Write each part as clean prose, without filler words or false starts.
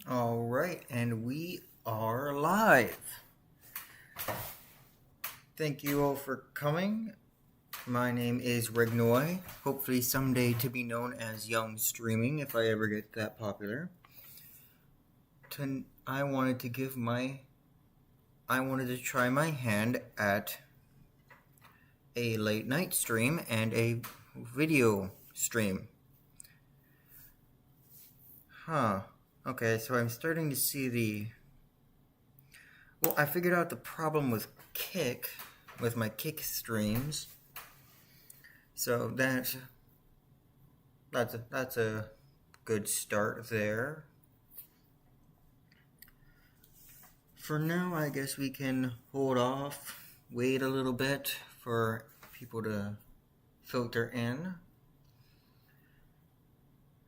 All right, and we are live. Thank you all for coming. My name is Regnoy, hopefully someday to be known as Young Streaming if I ever get that popular. I wanted to try my hand at a late night stream and a video stream. Okay, so I'm starting to see well, I figured out the problem with my Kick streams. So that's a good start there. For now, I guess we can hold off, wait a little bit for people to filter in.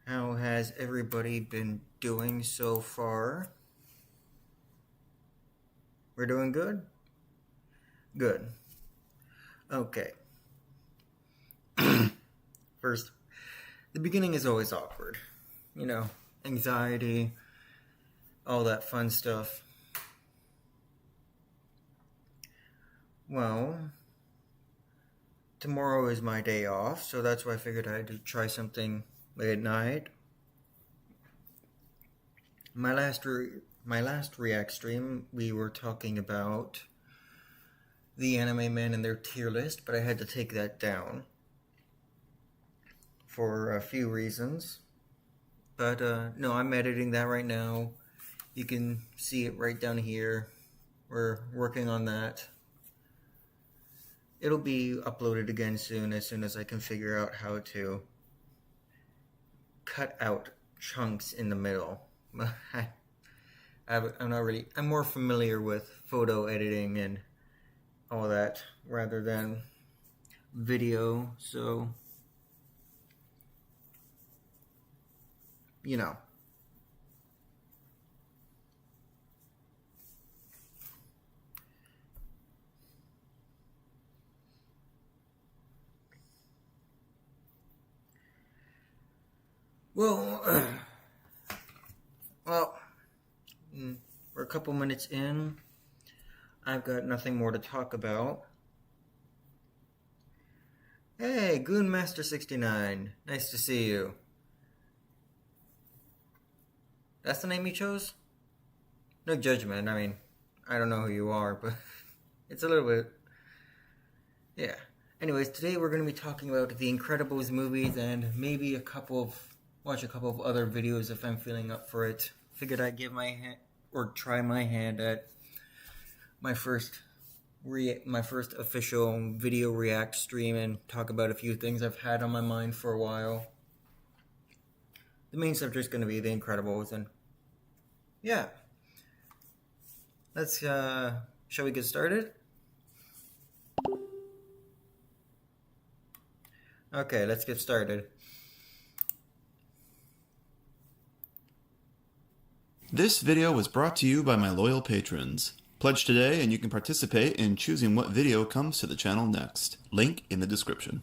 How has everybody been doing so far? We're doing good? Good. Okay. First, the beginning is always awkward. You know, anxiety, all that fun stuff. Well, tomorrow is my day off, so that's why I figured I'd try something late at night. My last React stream, we were talking about the Anime Men and their tier list, but I had to take that down for a few reasons. But no, I'm editing that right now. You can see it right down here. We're working on that. It'll be uploaded again soon as I can figure out how to cut out chunks in the middle. I'm more familiar with photo editing and all that rather than video, so you know. Well, we're a couple minutes in. I've got nothing more to talk about. Hey, Goonmaster69. Nice to see you. That's the name you chose? No judgment. I mean, I don't know who you are, but it's a little bit... Yeah. Anyways, today we're going to be talking about The Incredibles movies and maybe watch a couple of other videos if I'm feeling up for it. Figured I'd try my hand at my first official video react stream and talk about a few things I've had on my mind for a while. The main subject's going to be The Incredibles, and yeah. Shall we get started? Okay, let's get started. This video was brought to you by my loyal patrons. Pledge today and you can participate in choosing what video comes to the channel next. Link in the description.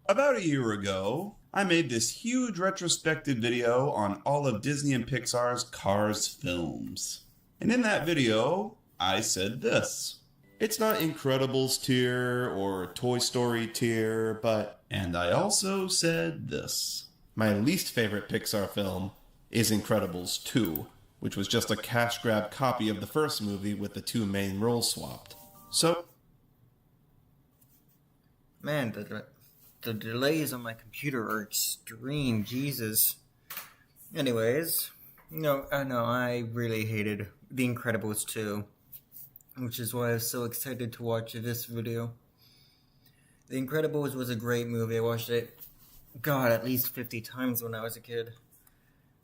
About a year ago, I made this huge retrospective video on all of Disney and Pixar's Cars films. And in that video, I said this. It's not Incredibles tier or Toy Story tier, but... And I also said this. My least favorite Pixar film is Incredibles 2, which was just a cash grab copy of the first movie with the two main roles swapped. So... Man, the delays on my computer are extreme, Jesus. Anyways, I really hated The Incredibles 2, which is why I was so excited to watch this video. The Incredibles was a great movie. I watched it, at least 50 times when I was a kid.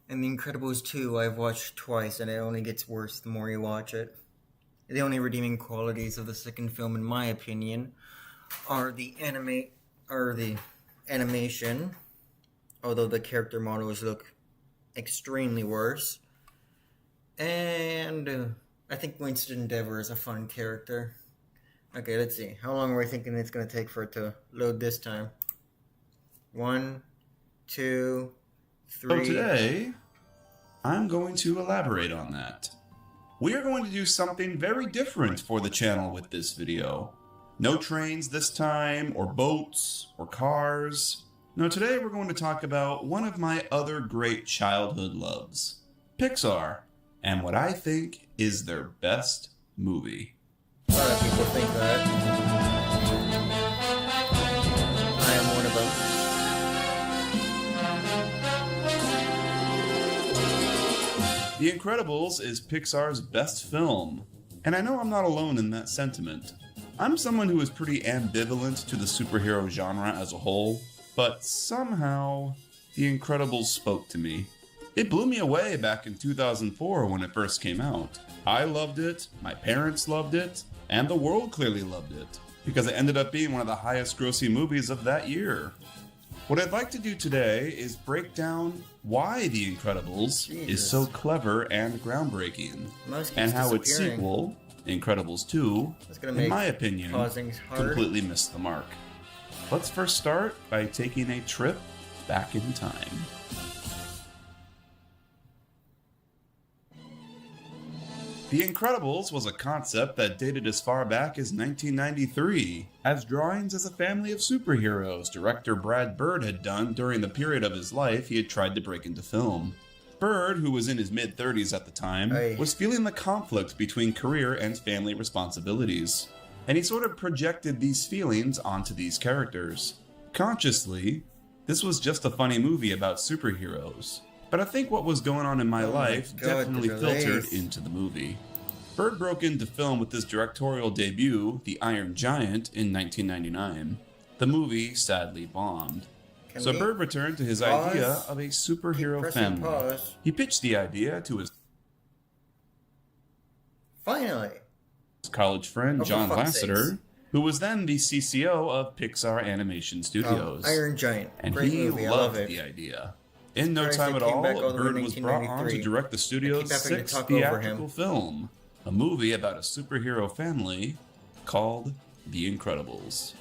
And The Incredibles 2 I've watched twice, and it only gets worse the more you watch it. The only redeeming qualities of the second film, in my opinion, are the animation, although the character models look extremely worse. And I think Winston Endeavor is a fun character. Okay, let's see. How long are we thinking it's going to take for it to load this time? 1, 2, 3. So today, I'm going to elaborate on that. We are going to do something very different for the channel with this video. No trains this time, or boats, or cars. No, today we're going to talk about one of my other great childhood loves, Pixar, and what I think is their best movie. A lot of people think that. I am one of them. The Incredibles is Pixar's best film, and I know I'm not alone in that sentiment. I'm someone who is pretty ambivalent to the superhero genre as a whole, but somehow The Incredibles spoke to me. It blew me away back in 2004 when it first came out. I loved it, my parents loved it, and the world clearly loved it, because it ended up being one of the highest grossing movies of that year. What I'd like to do today is break down why The Incredibles is so clever and groundbreaking, and how its sequel, Incredibles 2, in my opinion, completely missed the mark. Let's first start by taking a trip back in time. The Incredibles was a concept that dated as far back as 1993, as drawings as a family of superheroes director Brad Bird had done during the period of his life he had tried to break into film. Bird, who was in his mid-30s at the time, was feeling the conflict between career and family responsibilities, and he sort of projected these feelings onto these characters. Consciously, this was just a funny movie about superheroes. But I think what was going on in my life definitely filtered into the movie. Bird broke into film with his directorial debut, The Iron Giant, in 1999. The movie sadly bombed. So Bird returned to his idea of a superhero family. He pitched the idea to his college friend John Lasseter, who was then the CCO of Pixar Animation Studios. Iron Giant. And he loved the idea. In no time at all, Bird was brought on to direct the studio's sixth theatrical film, a movie about a superhero family called The Incredibles.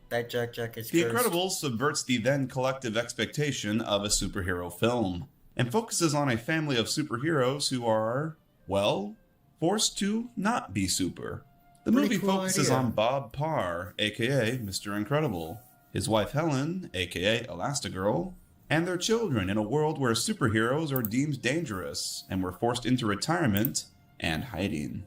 That Jack is The Incredibles subverts the then collective expectation of a superhero film, and focuses on a family of superheroes who are, well, forced to not be super. The movie focuses on Bob Parr, aka Mr. Incredible, his wife Helen, aka Elastigirl, and their children in a world where superheroes are deemed dangerous and were forced into retirement and hiding.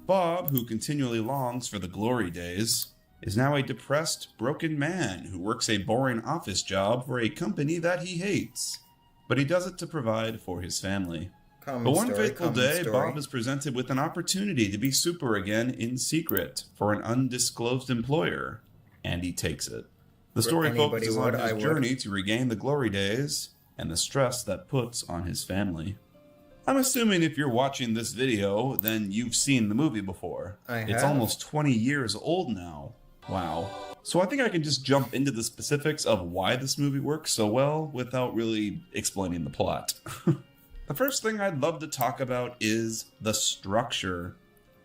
Bob, who continually longs for the glory days, is now a depressed, broken man who works a boring office job for a company that he hates. But he does it to provide for his family. But one fateful day, Bob is presented with an opportunity to be super again in secret for an undisclosed employer, and he takes it. The story focuses on his journey to regain the glory days and the stress that puts on his family. I'm assuming if you're watching this video, then you've seen the movie before. It's almost 20 years old now. Wow. So I think I can just jump into the specifics of why this movie works so well without really explaining the plot. The first thing I'd love to talk about is the structure.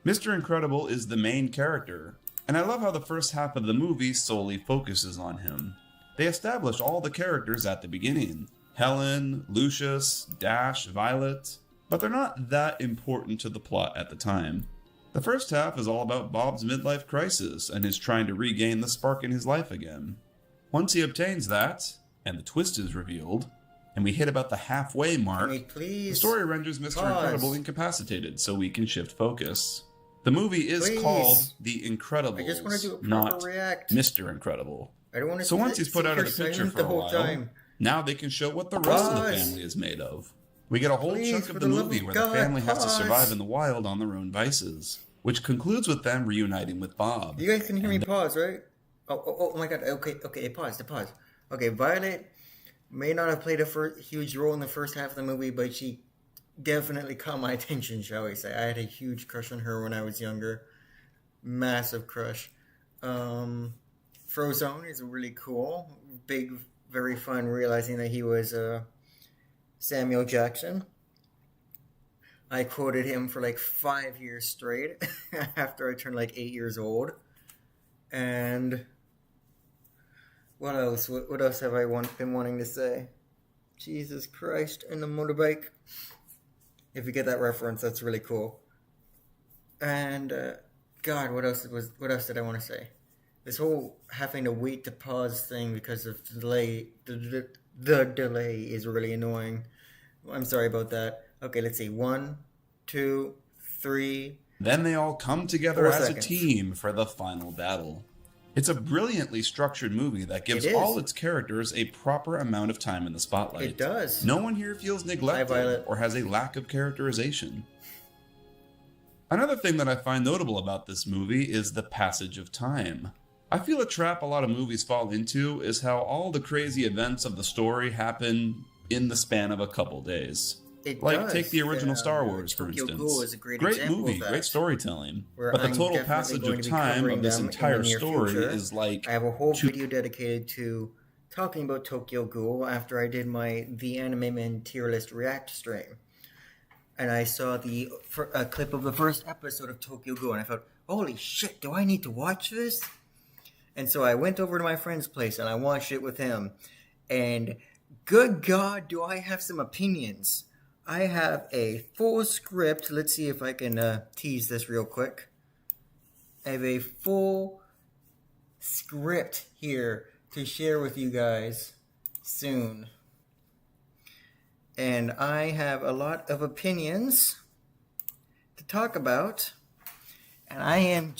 Mr. Incredible is the main character, and I love how the first half of the movie solely focuses on him. They establish all the characters at the beginning. Helen, Lucius, Dash, Violet, but they're not that important to the plot at the time. The first half is all about Bob's midlife crisis and his trying to regain the spark in his life again. Once he obtains that, and the twist is revealed, and we hit about the halfway mark, the story renders Mr. Incredible incapacitated so we can shift focus. The movie is called The Incredibles, not Mr. Incredible. So once he's put out of the picture for a while, now they can show what the rest of the family is made of. We get a whole chunk of the movie where the family has to survive in the wild on their own vices, which concludes with them reuniting with Bob. You guys can hear me pause, right? Oh my god, okay, pause. Okay, Violet may not have played a huge role in the first half of the movie, but she definitely caught my attention, shall we say. I had a huge crush on her when I was younger. Massive crush. Frozone is really cool. Big, very fun realizing that he was Samuel Jackson. I quoted him for like 5 years straight after I turned like 8 years old. And what else? What else have I been wanting to say? Jesus Christ, and the motorbike. If you get that reference, that's really cool. And God, what else did I want to say? This whole having to wait to pause thing because of delay, the delay is really annoying. I'm sorry about that. Okay, let's see. 1, 2, 3. Then they all come together 4 as seconds. a team for the final battle. It's a brilliantly structured movie that gives It is. all its characters a proper amount of time in the spotlight. It does. No one here feels neglected Violet. or has a lack of characterization. Another thing that I find notable about this movie is the passage of time. I feel a trap a lot of movies fall into is how all the crazy events of the story happen in the span of a couple days. It Like, does. take the original Star Wars, for Tokyo instance. Ghoul is a great example movie, of that. great storytelling. Where But the I'm total definitely passage going of to be time covering of this them in the entire near story future. is like... I have a whole video dedicated to talking about Tokyo Ghoul after I did my The Anime Man tier list react stream. And I saw a clip of the first episode of Tokyo Ghoul, and I thought, holy shit, do I need to watch this? And so I went over to my friend's place, and I watched it with him. And good God, do I have some opinions. I have a full script. Let's see if I can tease this real quick. I have a full script here to share with you guys soon. And I have a lot of opinions to talk about. And I am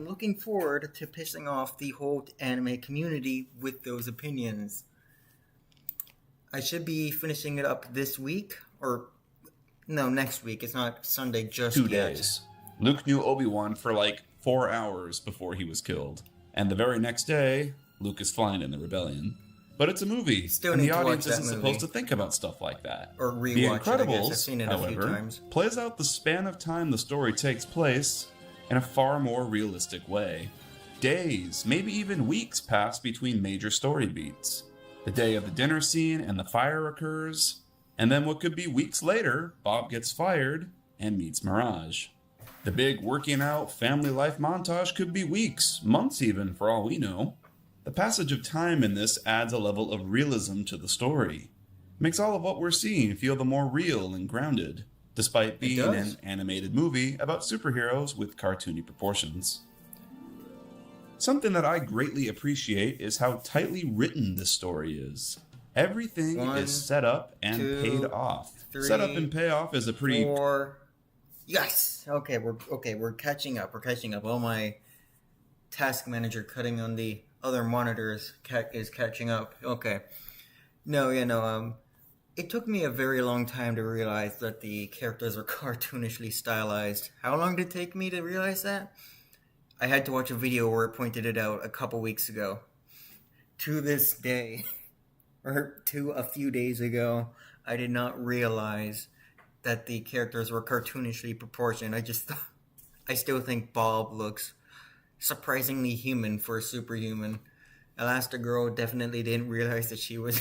looking forward to pissing off the whole anime community with those opinions. I should be finishing it up this week. Or, no, next week. It's not Sunday just 2 yet. days. Luke knew Obi-Wan for like 4 hours before he was killed. And the very next day, Luke is flying in the rebellion. But it's a movie, Still and need the to watch audience that isn't movie. supposed to think about stuff like that. Or The rewatch it, I guess. Incredibles, I've seen it a few however, times. plays out the span of time the story takes place in a far more realistic way. Days, maybe even weeks pass between major story beats. The day of the dinner scene and the fire occurs, and then what could be weeks later, Bob gets fired and meets Mirage. The big working out family life montage could be weeks, months even, for all we know. The passage of time in this adds a level of realism to the story. Makes all of what we're seeing feel the more real and grounded, despite being an animated movie about superheroes with cartoony proportions. Something that I greatly appreciate is how tightly written this story is. Everything is set up and paid off. 3, Set up and payoff is a pretty 4. Yes. Okay, we're catching up. We're catching up. All my task manager cutting on the other monitors is catching up. Okay. No, it took me a very long time to realize that the characters are cartoonishly stylized. How long did it take me to realize that? I had to watch a video where it pointed it out a couple weeks ago. To this day, or to a few days ago, I did not realize that the characters were cartoonishly proportioned. I still think Bob looks surprisingly human for a superhuman. Elastigirl definitely didn't realize that she was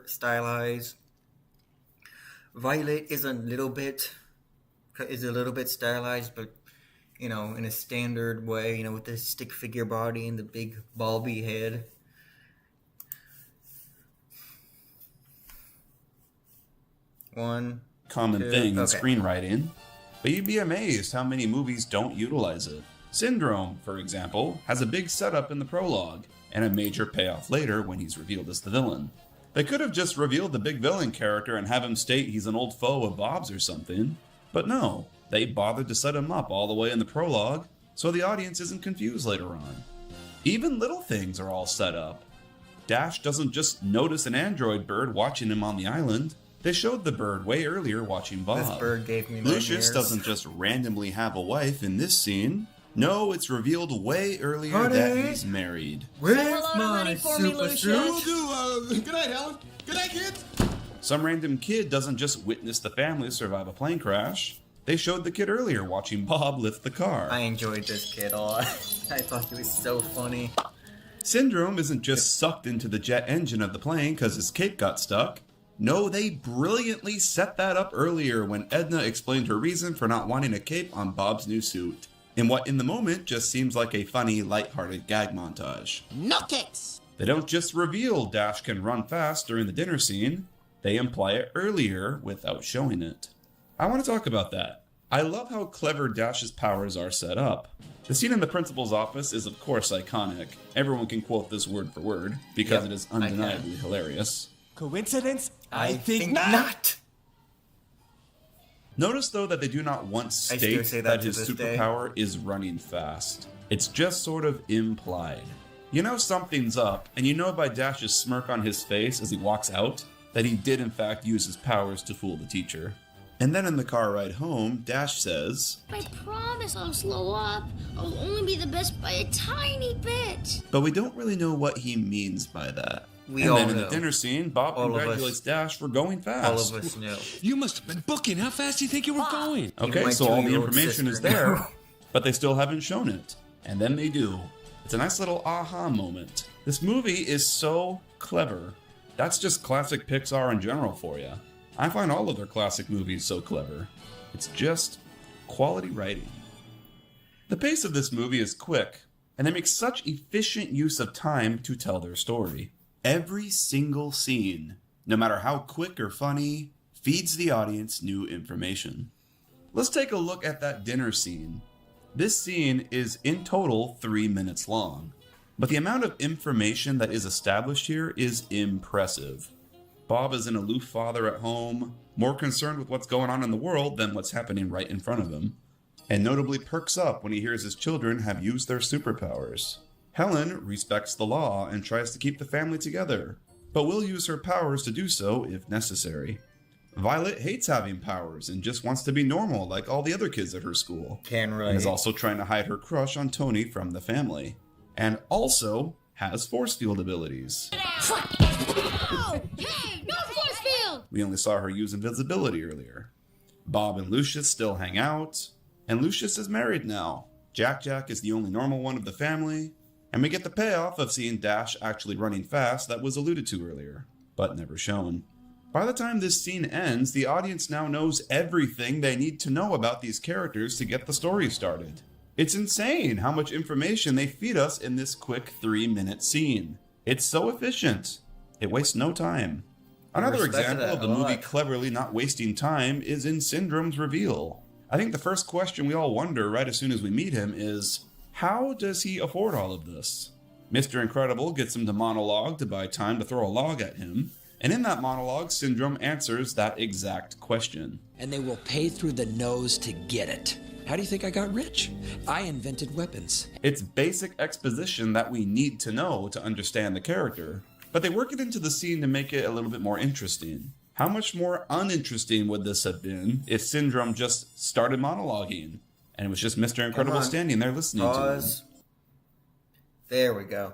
stylized. Violet is a little bit stylized, but in a standard way, with the stick figure body and the big bulby head. One common two, thing in okay. screenwriting, but you'd be amazed how many movies don't utilize it. Syndrome, for example, has a big setup in the prologue, and a major payoff later when he's revealed as the villain. They could have just revealed the big villain character and have him state he's an old foe of Bob's or something, but no, they bothered to set him up all the way in the prologue, so the audience isn't confused later on. Even little things are all set up. Dash doesn't just notice an android bird watching him on the island. They showed the bird way earlier watching Bob. This bird gave me Lucius nightmares. doesn't just randomly have a wife in this scene. No, it's revealed way earlier Honey? that he's married. Where's hello, my honey, for me, super Lucius. suit? Good night, Helen. Good night, kids. Some random kid doesn't just witness the family survive a plane crash. They showed the kid earlier watching Bob lift the car. I enjoyed this kid a lot. I thought he was so funny. Syndrome isn't just sucked into the jet engine of the plane because his cape got stuck. No, they brilliantly set that up earlier when Edna explained her reason for not wanting a cape on Bob's new suit, in what in the moment just seems like a funny, lighthearted gag montage. No kicks. They don't just reveal Dash can run fast during the dinner scene. They imply it earlier without showing it. I want to talk about that. I love how clever Dash's powers are set up. The scene in the principal's office is of course iconic. Everyone can quote this word for word, because it is undeniably hilarious. Coincidence? I think not! Notice though that they do not once state that his superpower is running fast. It's just sort of implied. You know something's up, and you know by Dash's smirk on his face as he walks out, that he did in fact use his powers to fool the teacher. And then in the car ride home, Dash says, I promise I'll slow up. I'll only be the best by a tiny bit. but we don't really know what he means by that. We and all then in know. the dinner scene, Bob All of us. congratulates Dash for going fast. All of us know. You must have been booking. How fast do you think you were going? Okay, my so all the 2-year-old information is sister. there, but they still haven't shown it. And then they do. It's a nice little aha moment. This movie is so clever. That's just classic Pixar in general for you. I find all of their classic movies so clever. It's just quality writing. The pace of this movie is quick, and they make such efficient use of time to tell their story. Every single scene, no matter how quick or funny, feeds the audience new information. Let's take a look at that dinner scene. This scene is in total 3 minutes long, but the amount of information that is established here is impressive. Bob is an aloof father at home, more concerned with what's going on in the world than what's happening right in front of him, and notably perks up when he hears his children have used their superpowers. Helen respects the law and tries to keep the family together, but will use her powers to do so if necessary. Violet hates having powers and just wants to be normal like all the other kids at her school. Can And relate. is also trying to hide her crush on Tony from the family. And also has force field abilities. Oh, hey, no force field! We only saw her use invisibility earlier. Bob and Lucius still hang out, and Lucius is married now. Jack is the only normal one of the family, and we get the payoff of seeing Dash actually running fast that was alluded to earlier, but never shown. By the time this scene ends, the audience now knows everything they need to know about these characters to get the story started. It's insane how much information they feed us in this quick 3-minute scene. It's so efficient. It wastes no time. Another respect example that of the a movie lot. cleverly not wasting time is in Syndrome's reveal. I think the first question we all wonder right as soon as we meet him is, how does he afford all of this? Mr. Incredible gets him to monologue to buy time to throw a log at him, and in that monologue, Syndrome answers that exact question. And they will pay through the nose to get it. How do you think I got rich? I invented weapons. It's basic exposition that we need to know to understand the character, but they work it into the scene to make it a little bit more interesting. How much more uninteresting would this have been if Syndrome just started monologuing, and it was just Mr. Incredible on. standing there listening Pause. There we go.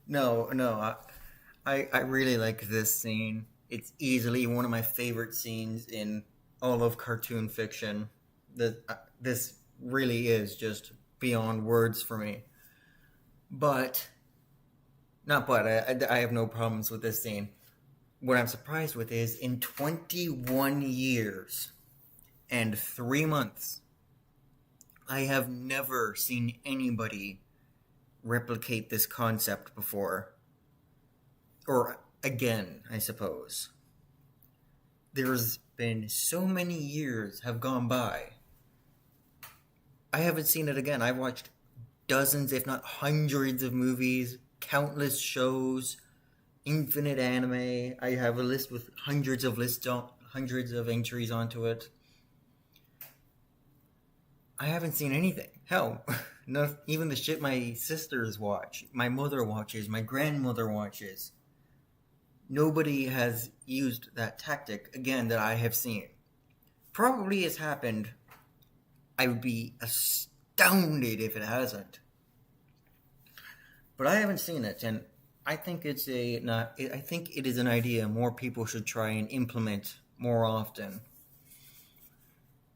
No, I really like this scene. It's easily one of my favorite scenes in all of cartoon fiction. This really is just beyond words for me. I have no problems with this scene. What I'm surprised with is in 21 years and 3 months, I have never seen anybody replicate this concept before. Or again, I suppose. There's been so many years have gone by. I haven't seen it again. I've watched dozens, if not hundreds of movies, countless shows, infinite anime. I have a list with hundreds of entries onto it. I haven't seen anything. Hell, not even the shit my sisters watch, my mother watches, my grandmother watches. Nobody has used that tactic, again, that I have seen. Probably has happened. I would be astounded if it hasn't. But I haven't seen it, and I think I think it is an idea more people should try and implement more often.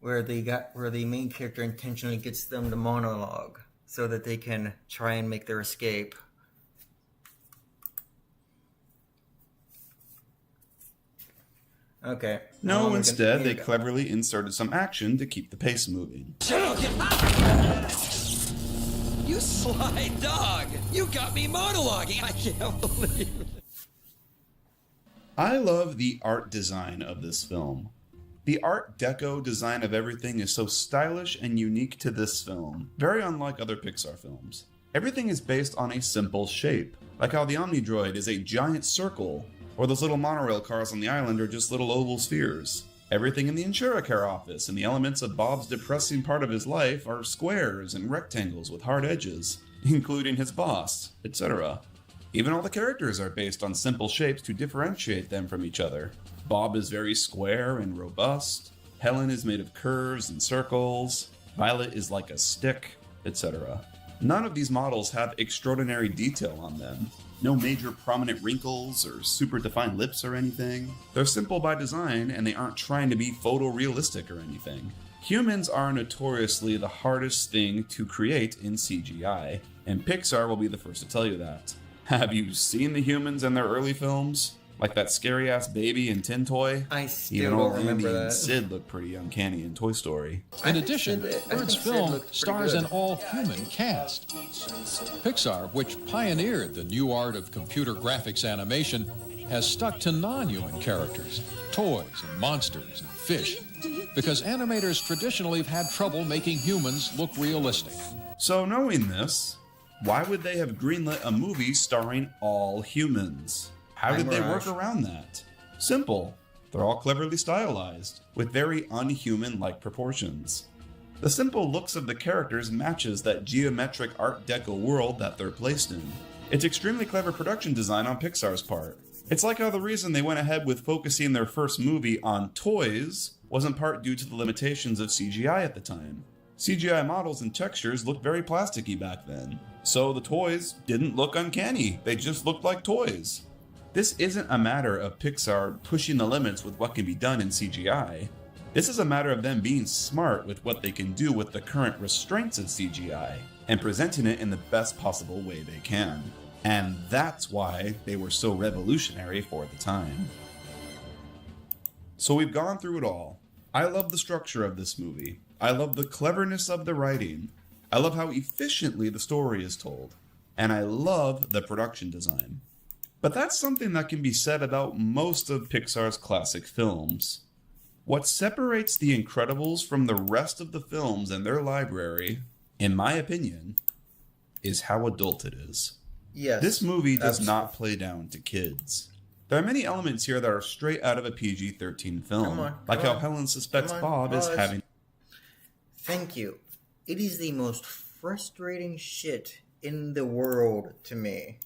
Where the main character intentionally gets them to monologue so that they can try and make their escape. Okay. No, instead, here they we go. cleverly inserted some action to keep the pace moving. You sly dog! You got me monologuing! I can't believe it. I love the art design of this film. The Art Deco design of everything is so stylish and unique to this film, very unlike other Pixar films. Everything is based on a simple shape, like how the Omnidroid is a giant circle, or those little monorail cars on the island are just little oval spheres. Everything in the InsureCare office and the elements of Bob's depressing part of his life are squares and rectangles with hard edges, including his boss, etc. Even all the characters are based on simple shapes to differentiate them from each other. Bob is very square and robust, Helen is made of curves and circles, Violet is like a stick, etc. None of these models have extraordinary detail on them. No major prominent wrinkles or super defined lips or anything. They're simple by design and they aren't trying to be photorealistic or anything. Humans are notoriously the hardest thing to create in CGI, and Pixar will be the first to tell you that. Have you seen the humans in their early films? Like that scary-ass baby in Tin Toy? I still Even don't old remember Andy and that. Sid look pretty uncanny in Toy Story. In addition, Bird's film stars an an all-human cast. Pixar, which pioneered the new art of computer graphics animation, has stuck to non-human characters, toys and monsters and fish, because animators traditionally have had trouble making humans look realistic. So knowing this, why would they have greenlit a movie starring all humans? How did they work around that? Simple. They're all cleverly stylized, with very unhuman-like proportions. The simple looks of the characters matches that geometric Art Deco world that they're placed in. It's extremely clever production design on Pixar's part. It's like how the reason they went ahead with focusing their first movie on toys was in part due to the limitations of CGI at the time. CGI models and textures looked very plasticky back then, so the toys didn't look uncanny, they just looked like toys. This isn't a matter of Pixar pushing the limits with what can be done in CGI. This is a matter of them being smart with what they can do with the current restraints of CGI, and presenting it in the best possible way they can. And that's why they were so revolutionary for the time. So we've gone through it all. I love the structure of this movie. I love the cleverness of the writing. I love how efficiently the story is told. And I love the production design. But that's something that can be said about most of Pixar's classic films. What separates The Incredibles from the rest of the films in their library, in my opinion, is how adult it is. Yes. This movie does not play down to kids. There are many elements here that are straight out of a PG-13 film, like how Helen suspects Bob is having... Thank you. It is the most frustrating shit in the world to me.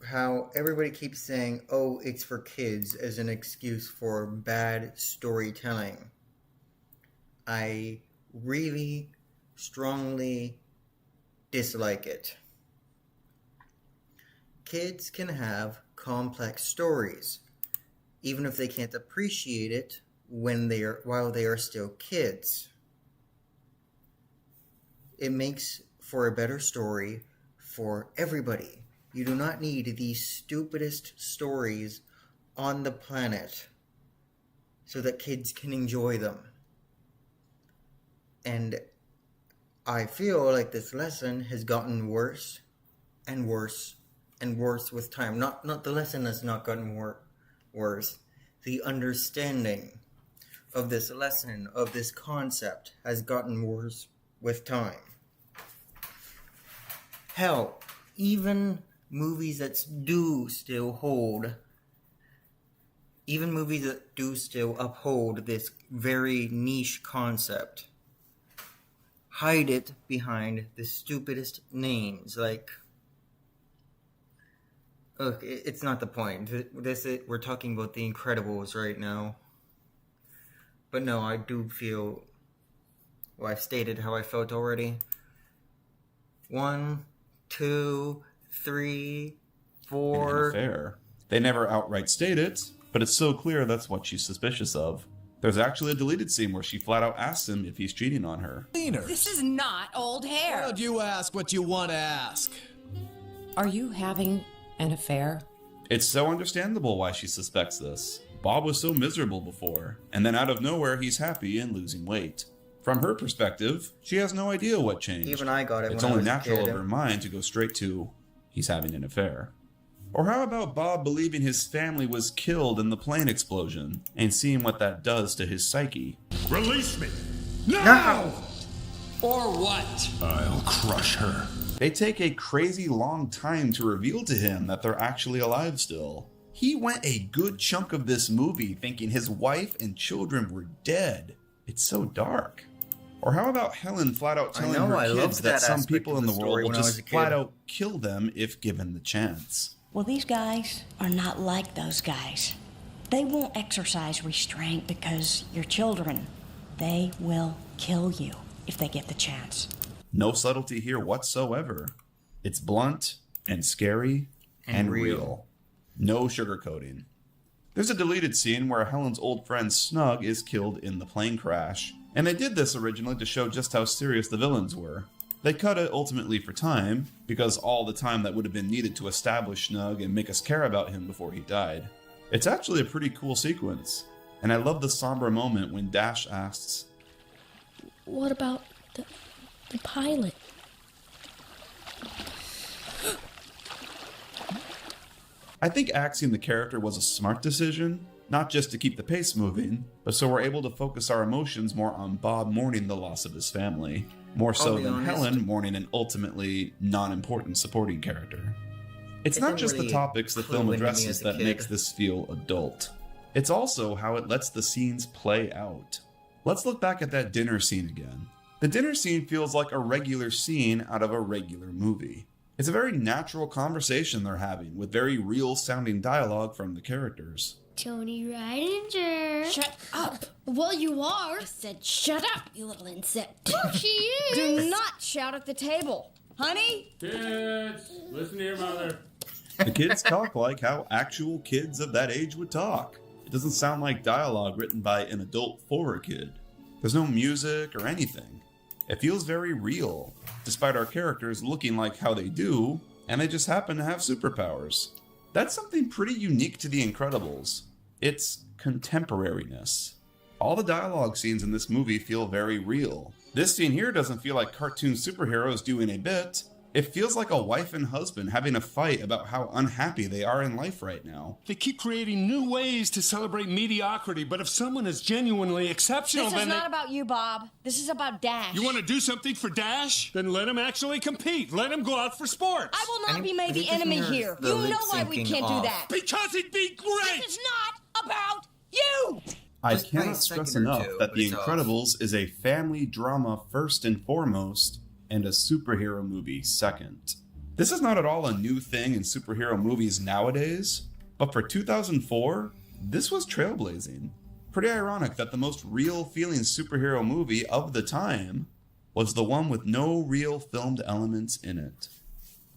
How everybody keeps saying, oh, it's for kids as an excuse for bad storytelling. I really strongly dislike it. Kids can have complex stories, even if they can't appreciate it while they are still kids. It makes for a better story for everybody. You do not need the stupidest stories on the planet so that kids can enjoy them. And I feel like this lesson has gotten worse and worse and worse with time. Not the lesson has not gotten worse. The understanding of this lesson, of this concept, has gotten worse with time. Hell, even movies that do still uphold this very niche concept hide it behind the stupidest names. Like, look, it's not the point. We're talking about The Incredibles right now. But no, I do feel... Well, I've stated how I felt already. 1, 2, 3, 4... Fair. They never outright state it, but it's so clear that's what she's suspicious of. There's actually a deleted scene where she flat out asks him if he's cheating on her. This is not old hair. Why don't you ask what you want to ask? Are you having an affair? It's so understandable why she suspects this. Bob was so miserable before, and then out of nowhere he's happy and losing weight. From her perspective, she has no idea what changed. Even I got it It's when I only was a natural kid. of her mind to go straight to, he's having an affair. Or how about Bob believing his family was killed in the plane explosion and seeing what that does to his psyche? Release me! No! Or what? I'll crush her. They take a crazy long time to reveal to him that they're actually alive still. He went a good chunk of this movie thinking his wife and children were dead. It's so dark. Or how about Helen flat out telling her kids that some people in the world will just flat out kill them if given the chance? Well, these guys are not like those guys. They won't exercise restraint because you're children. They will kill you if they get the chance. No subtlety here whatsoever. It's blunt and scary and real. No sugarcoating. There's a deleted scene where Helen's old friend Snug is killed in the plane crash. And they did this originally to show just how serious the villains were. They cut it ultimately for time, because all the time that would have been needed to establish Snug and make us care about him before he died. It's actually a pretty cool sequence, and I love the somber moment when Dash asks, What about the pilot? I think axing the character was a smart decision, not just to keep the pace moving, but so we're able to focus our emotions more on Bob mourning the loss of his family, more so than Helen mourning an ultimately non-important supporting character. It's not just the topics the film addresses that makes this feel adult. It's also how it lets the scenes play out. Let's look back at that dinner scene again. The dinner scene feels like a regular scene out of a regular movie. It's a very natural conversation they're having, with very real-sounding dialogue from the characters. Tony Ridinger. Shut up! Well, you are. I said shut up, you little insect. Well, she is. Do not shout at the table. Honey? Kids, listen to your mother. The kids talk like how actual kids of that age would talk. It doesn't sound like dialogue written by an adult for a kid. There's no music or anything. It feels very real, despite our characters looking like how they do, and they just happen to have superpowers. That's something pretty unique to The Incredibles. It's contemporariness. All the dialogue scenes in this movie feel very real. This scene here doesn't feel like cartoon superheroes doing a bit. It feels like a wife and husband having a fight about how unhappy they are in life right now. They keep creating new ways to celebrate mediocrity, but if someone is genuinely exceptional, This is not about you, Bob. This is about Dash. You want to do something for Dash? Then let him actually compete. Let him go out for sports. I will not be made the enemy here. You know why we can't do that. Because it'd be great! This is not about you! I cannot stress enough that The Incredibles is a family drama first and foremost, and a superhero movie second. This is not at all a new thing in superhero movies nowadays, but for 2004, this was trailblazing. Pretty ironic that the most real-feeling superhero movie of the time was the one with no real filmed elements in it.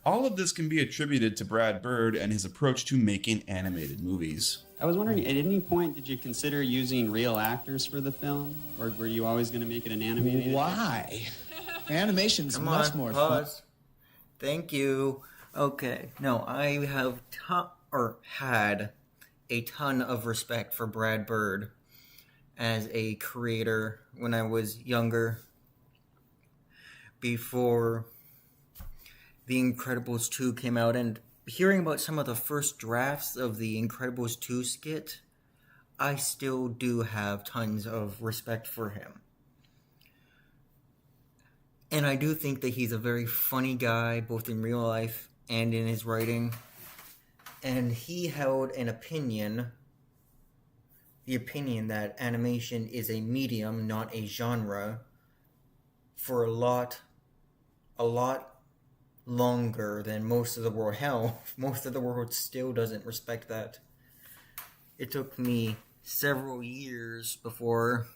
All of this can be attributed to Brad Bird and his approach to making animated movies. I was wondering, at any point did you consider using real actors for the film? Or were you always going to make it an animated? Why? Animation's much more fun. Thank you. Okay. No, I have had a ton of respect for Brad Bird as a creator when I was younger. Before The Incredibles 2 came out, and hearing about some of the first drafts of the Incredibles 2 skit, I still do have tons of respect for him. And I do think that he's a very funny guy, both in real life and in his writing. And he held an opinion, the opinion that animation is a medium, not a genre, for a lot longer than most of the world. Hell, most of the world still doesn't respect that. It took me several years before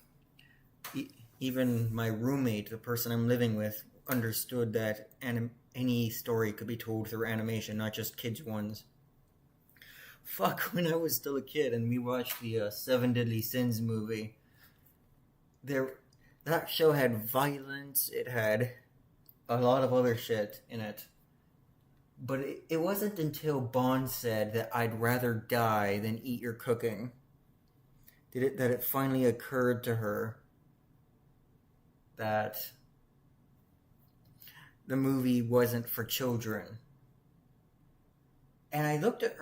even my roommate, the person I'm living with, understood that any story could be told through animation, not just kids' ones. Fuck, when I was still a kid and we watched the Seven Deadly Sins movie, that show had violence, it had a lot of other shit in it. But it wasn't until Bond said that I'd rather die than eat your cooking that it finally occurred to her that the movie wasn't for children. And I looked at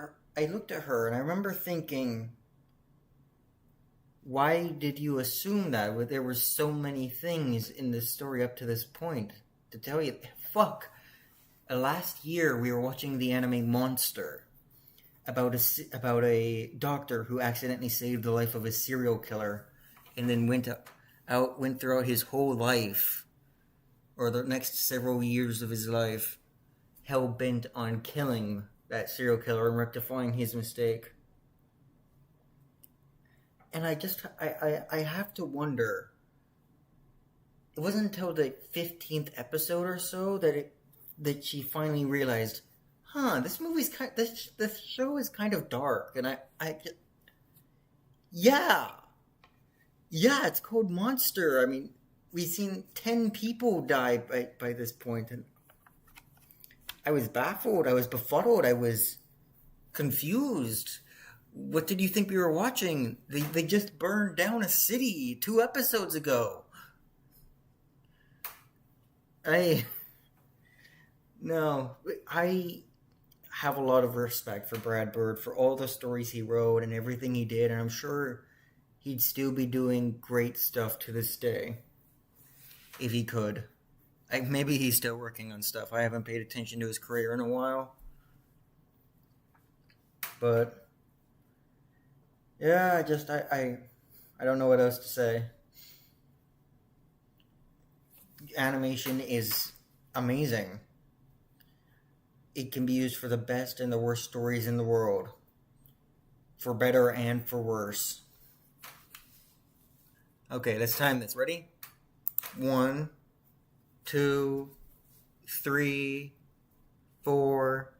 her, and I remember thinking, why did you assume that? There were so many things in this story up to this point to tell you. Fuck. Last year we were watching the anime Monster about a doctor who accidentally saved the life of a serial killer, and then went throughout his whole life, or the next several years of his life, hell bent on killing that serial killer and rectifying his mistake. And I have to wonder, it wasn't until the 15th episode or so that she finally realized, this show is kind of dark. And yeah, it's called Monster. I mean, we've seen 10 people die by this point, and I was baffled, I was befuddled, I was confused. What did you think we were watching? They just burned down a city 2 episodes ago. I have a lot of respect for Brad Bird, for all the stories he wrote and everything he did, and I'm sure he'd still be doing great stuff to this day, if he could. Maybe he's still working on stuff. I haven't paid attention to his career in a while. But yeah, I don't know what else to say. Animation is amazing. It can be used for the best and the worst stories in the world. For better and for worse. Okay, let's time this. Ready? 1, 2, 3, 4,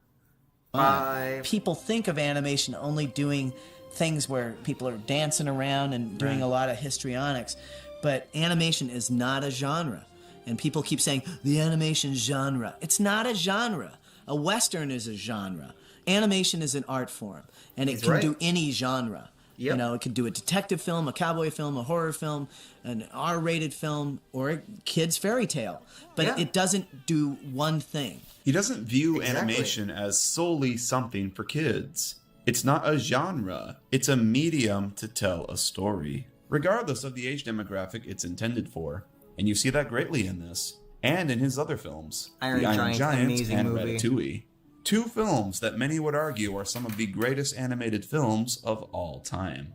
5. People think of animation only doing things where people are dancing around and doing a lot of histrionics, but animation is not a genre. And people keep saying, the animation genre. It's not a genre. A Western is a genre. Animation is an art form, and it can do any genre. Yep. You know, it could do a detective film, a cowboy film, a horror film, an R-rated film, or a kid's fairy tale. But it doesn't do one thing. He doesn't view animation as solely something for kids. It's not a genre. It's a medium to tell a story, regardless of the age demographic it's intended for. And you see that greatly in this, and in his other films. Iron Giant and movie. Ratatouille. 2 films that many would argue are some of the greatest animated films of all time.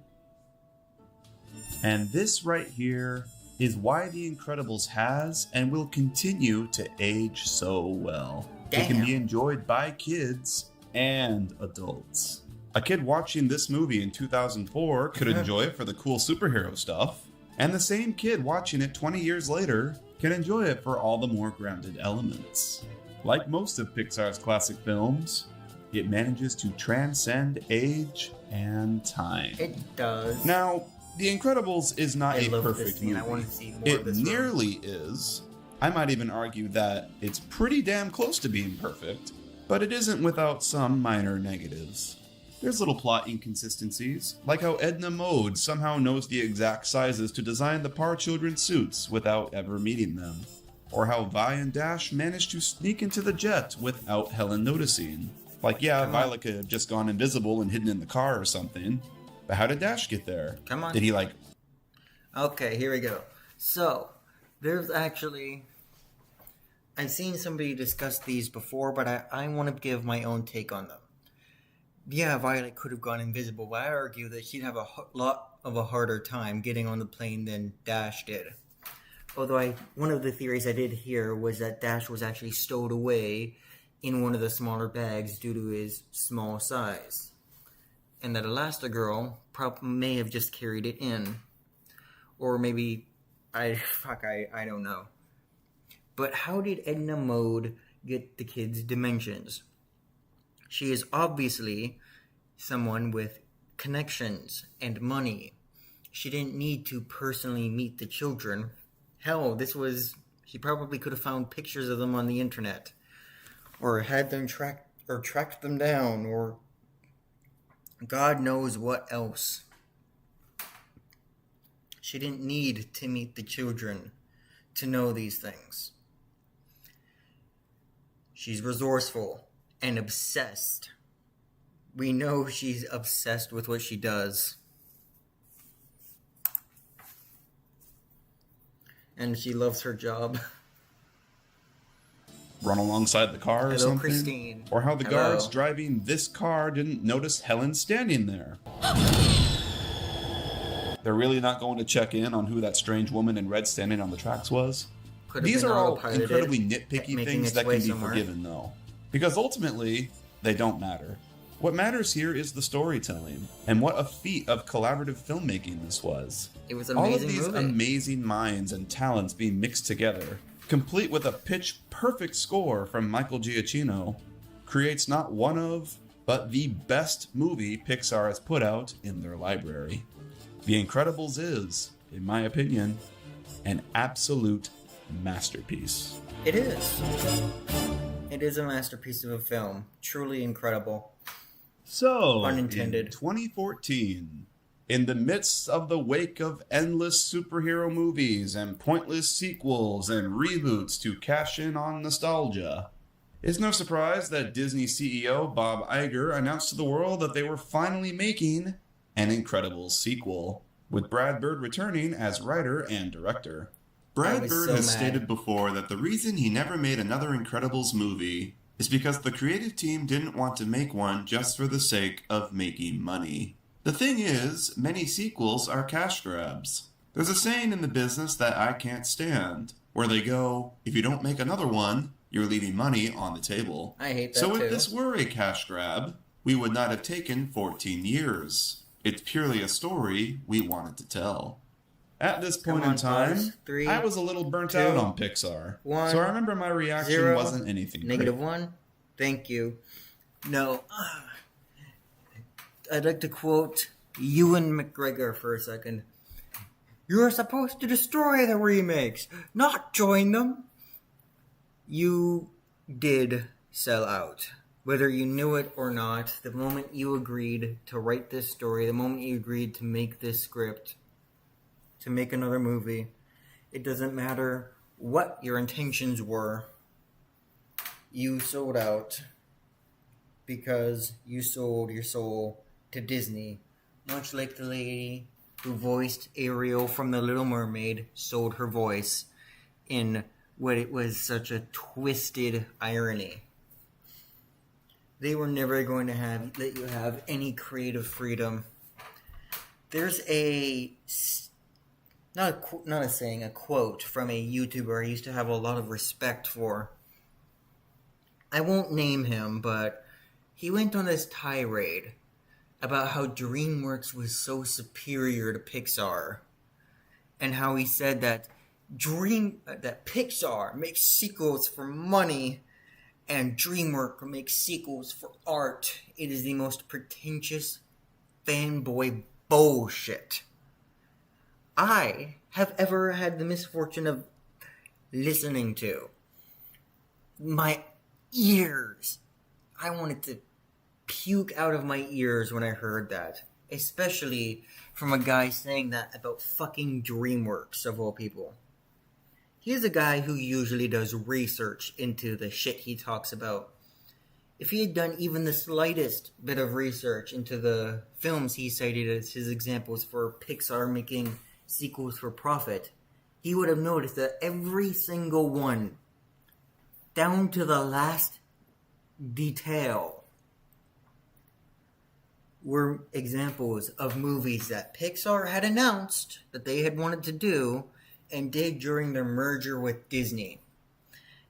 And this right here is why The Incredibles has and will continue to age so well. Damn. It can be enjoyed by kids and adults. A kid watching this movie in 2004 could enjoy it for the cool superhero stuff, and the same kid watching it 20 years later can enjoy it for all the more grounded elements. Like most of Pixar's classic films, it manages to transcend age and time. It does. Now, The Incredibles is not a perfect movie. I want to see more it of this nearly is. I might even argue that it's pretty damn close to being perfect, but it isn't without some minor negatives. There's little plot inconsistencies, like how Edna Mode somehow knows the exact sizes to design the Parr children's suits without ever meeting them. Or how Vi and Dash managed to sneak into the jet without Helen noticing. Like, yeah, Violet could have just gone invisible and hidden in the car or something. But how did Dash get there? Come on. Did he, Okay, here we go. So, there's actually... I've seen somebody discuss these before, but I want to give my own take on them. Yeah, Violet could have gone invisible, but I argue that she'd have a lot of a harder time getting on the plane than Dash did. Although one of the theories I did hear was that Dash was actually stowed away in one of the smaller bags due to his small size. And that Elastigirl may have just carried it in. Or maybe, I don't know. But how did Edna Mode get the kids' dimensions? She is obviously someone with connections and money. She didn't need to personally meet the children. Hell, she probably could have found pictures of them on the internet. Or had them tracked them down, or God knows what else. She didn't need to meet the children to know these things. She's resourceful and obsessed we know she's obsessed with what she does. And she loves her job. Run alongside the car or Hello, something? Christine. Or how the Hello. guards driving this car didn't notice Helen standing there. They're really not going to check in on who that strange woman in red standing on the tracks was? Could've These been are all autopiloted, incredibly nitpicky making things its that way can be somewhere. forgiven, though. Because ultimately, they don't matter. What matters here is the storytelling, and what a feat of collaborative filmmaking this was. It was an All of amazing these movie. amazing minds and talents being mixed together, complete with a pitch-perfect score from Michael Giacchino, creates not one of, but the best movie Pixar has put out in their library. The Incredibles is, in my opinion, an absolute masterpiece. It is. It is a masterpiece of a film. Truly incredible. So, Unintended. in 2014, in the midst of the wake of endless superhero movies and pointless sequels and reboots to cash in on nostalgia, it's no surprise that Disney CEO Bob Iger announced to the world that they were finally making an Incredibles sequel, with Brad Bird returning as writer and director. Brad Bird has mad. stated before that the reason he never made another Incredibles movie is because the creative team didn't want to make one just for the sake of making money. The thing is, many sequels are cash grabs. There's a saying in the business that I can't stand, where they go, if you don't make another one, you're leaving money on the table. I hate that So too. if this were a cash grab, we would not have taken 14 years. It's purely a story we wanted to tell. At this point Come on, in time, pause. 3, I was a little burnt 2, out on Pixar. 1, So I remember my reaction 0, wasn't anything negative great. 1. Thank you. No. I'd like to quote Ewan McGregor for a second. You're supposed to destroy the remakes, not join them. You did sell out. Whether you knew it or not, the moment you agreed to write this story, the moment you agreed to make this script, to make another movie, it doesn't matter what your intentions were. You sold out because you sold your soul to Disney, much like the lady who voiced Ariel from The Little Mermaid sold her voice in what it was such a twisted irony. They were never going to let you have any creative freedom. There's a quote from a YouTuber I used to have a lot of respect for. I won't name him, but he went on this tirade about how DreamWorks was so superior to Pixar, and how he said that Pixar makes sequels for money and DreamWorks makes sequels for art. It is the most pretentious fanboy bullshit I have ever had the misfortune of listening to. My ears. I wanted to puke out of my ears when I heard that. Especially from a guy saying that about fucking DreamWorks, of all people. He's a guy who usually does research into the shit he talks about. If he had done even the slightest bit of research into the films he cited as his examples for Pixar making sequels for profit, he would have noticed that every single one, down to the last detail, were examples of movies that Pixar had announced that they had wanted to do and did during their merger with Disney.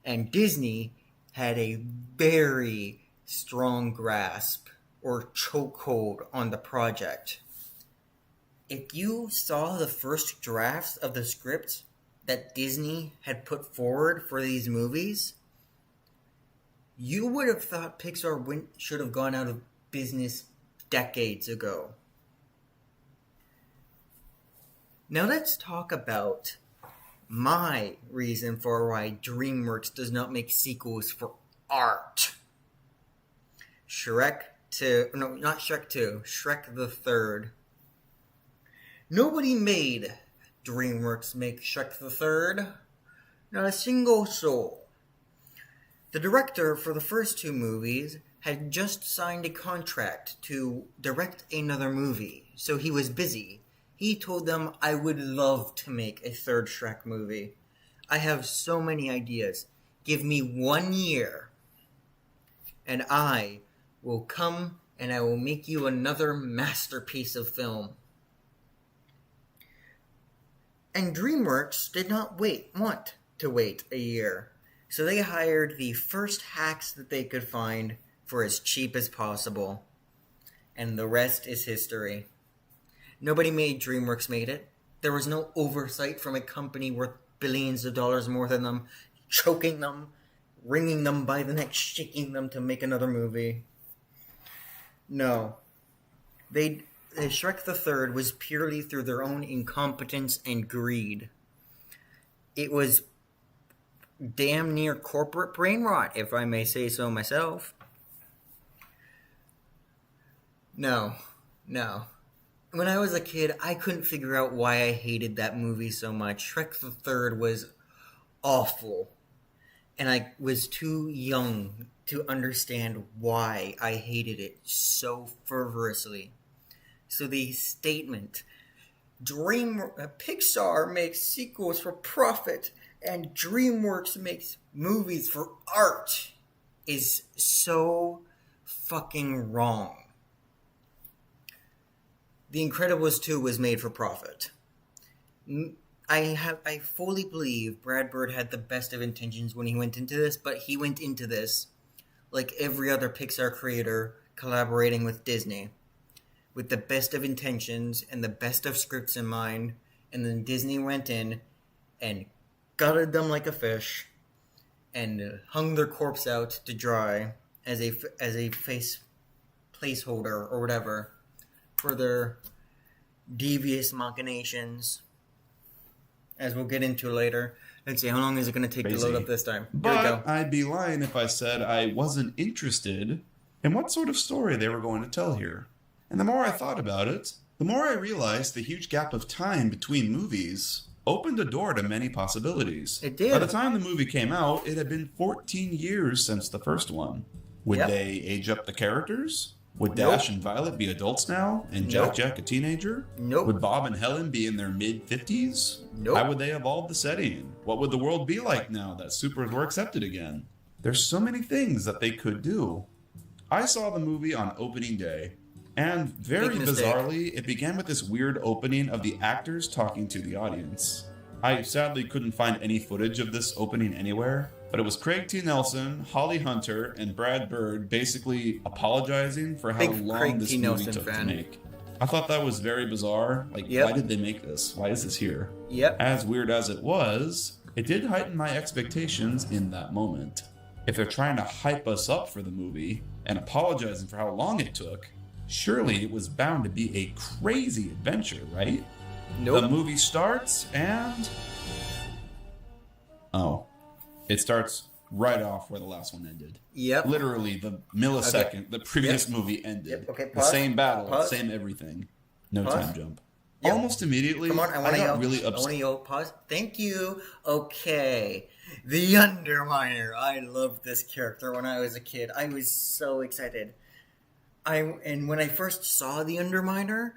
And Disney had a very strong grasp or chokehold on the project. If you saw the first drafts of the script that Disney had put forward for these movies, you would have thought Pixar should have gone out of business decades ago. Now let's talk about my reason for why DreamWorks does not make sequels for art. Shrek the Third. Nobody made DreamWorks make Shrek the Third. Not a single soul. The director for the first two movies had just signed a contract to direct another movie, so he was busy. He told them, I would love to make a third Shrek movie. I have so many ideas. Give me 1 year, and I will come and I will make you another masterpiece of film. And DreamWorks did not want to wait a year. So they hired the first hacks that they could find for as cheap as possible. And the rest is history. Nobody made DreamWorks made it. There was no oversight from a company worth billions of dollars more than them, choking them, wringing them by the neck, shaking them to make another movie. No. Shrek the Third was purely through their own incompetence and greed. It was damn near corporate brain rot, if I may say so myself. No. When I was a kid, I couldn't figure out why I hated that movie so much. Shrek the Third was awful. And I was too young to understand why I hated it so fervorously. So the statement, Pixar makes sequels for profit and DreamWorks makes movies for art, is so fucking wrong. The Incredibles 2 was made for profit. I fully believe Brad Bird had the best of intentions when he went into this, but he went into this like every other Pixar creator collaborating with Disney, with the best of intentions and the best of scripts in mind, and then Disney went in and gutted them like a fish and hung their corpse out to dry as a face placeholder or whatever for their devious machinations, as we'll get into later. Let's see, how long is it going to take to load up this time? Here we go. But I'd be lying if I said I wasn't interested in what sort of story they were going to tell here. And the more I thought about it, the more I realized the huge gap of time between movies opened a door to many possibilities. It did. By the time the movie came out, it had been 14 years since the first one. Would they age up the characters? Would Dash and Violet be adults now, and Jack a teenager? Nope. Would Bob and Helen be in their mid-50s? Nope. How would they evolve the setting? What would the world be like now that supers were accepted again? There's so many things that they could do. I saw the movie on opening day, and very bizarrely, it began with this weird opening of the actors talking to the audience. I sadly couldn't find any footage of this opening anywhere, but it was Craig T. Nelson, Holly Hunter, and Brad Bird basically apologizing for how long this movie took to make. I thought that was very bizarre. Like, why did they make this? Why is this here? As weird as it was, it did heighten my expectations in that moment. If they're trying to hype us up for the movie and apologizing for how long it took, surely it was bound to be a crazy adventure, right? Nope. The movie starts and... oh. It starts right off where the last one ended. Yep. Literally the millisecond the previous movie ended. Okay, the same battle, same everything. No time jump. Almost immediately, Come on, I got really upset. I want to yell, pause. Thank you. Okay. The Underminer. I loved this character when I was a kid. I was so excited. And when I first saw the Underminer,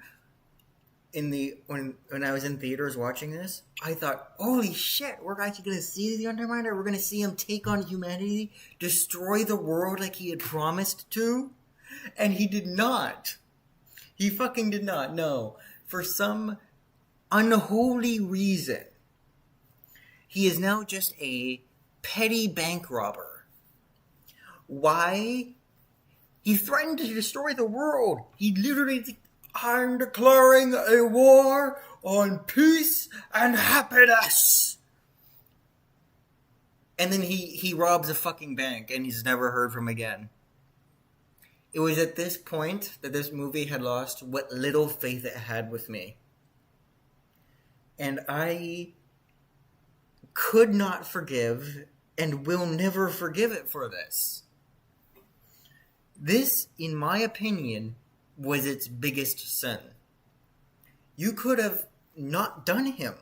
when I was in theaters watching this, I thought, holy shit, we're actually going to see the Underminer? We're going to see him take on humanity, destroy the world like he had promised to? And he did not. He fucking did not, no. For some unholy reason, he is now just a petty bank robber. Why? He threatened to destroy the world. He literally... I'm declaring a war on peace and happiness. And then he robs a fucking bank and he's never heard from again. It was at this point that this movie had lost what little faith it had with me. And I could not forgive and will never forgive it for this. This, in my opinion, was its biggest sin. You could have not done him.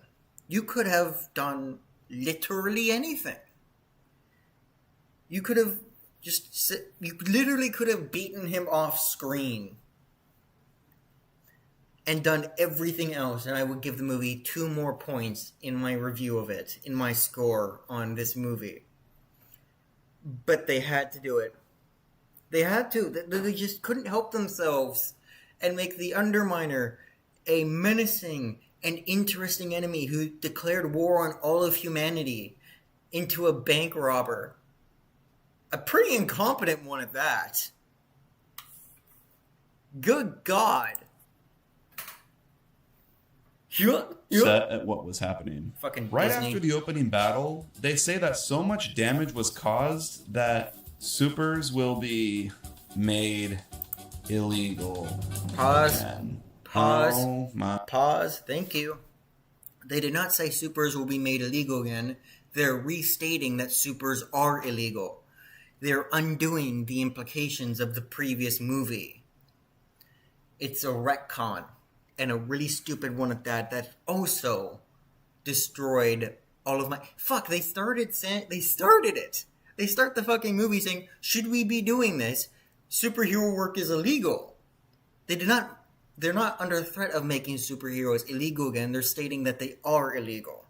You could have done literally anything. You could have You literally could have beaten him off screen and done everything else, and I would give the movie 2 more points in my review of it, in my score on this movie. But they had to do it. They had to. They just couldn't help themselves and make the Underminer a menacing and interesting enemy who declared war on all of humanity into a bank robber. A pretty incompetent one at that. Good God. Set at what was happening. Fucking right Disney. After the opening battle, they say that so much damage was caused that supers will be made illegal. Pause. Again. Pause. Thank you. They did not say supers will be made illegal again. They're restating that supers are illegal. They're undoing the implications of the previous movie. It's a retcon. And a really stupid one at that also destroyed all of my... Fuck, they started it. They start the fucking movie saying, should we be doing this? Superhero work is illegal. They're not under threat of making superheroes illegal again. They're stating that they are illegal.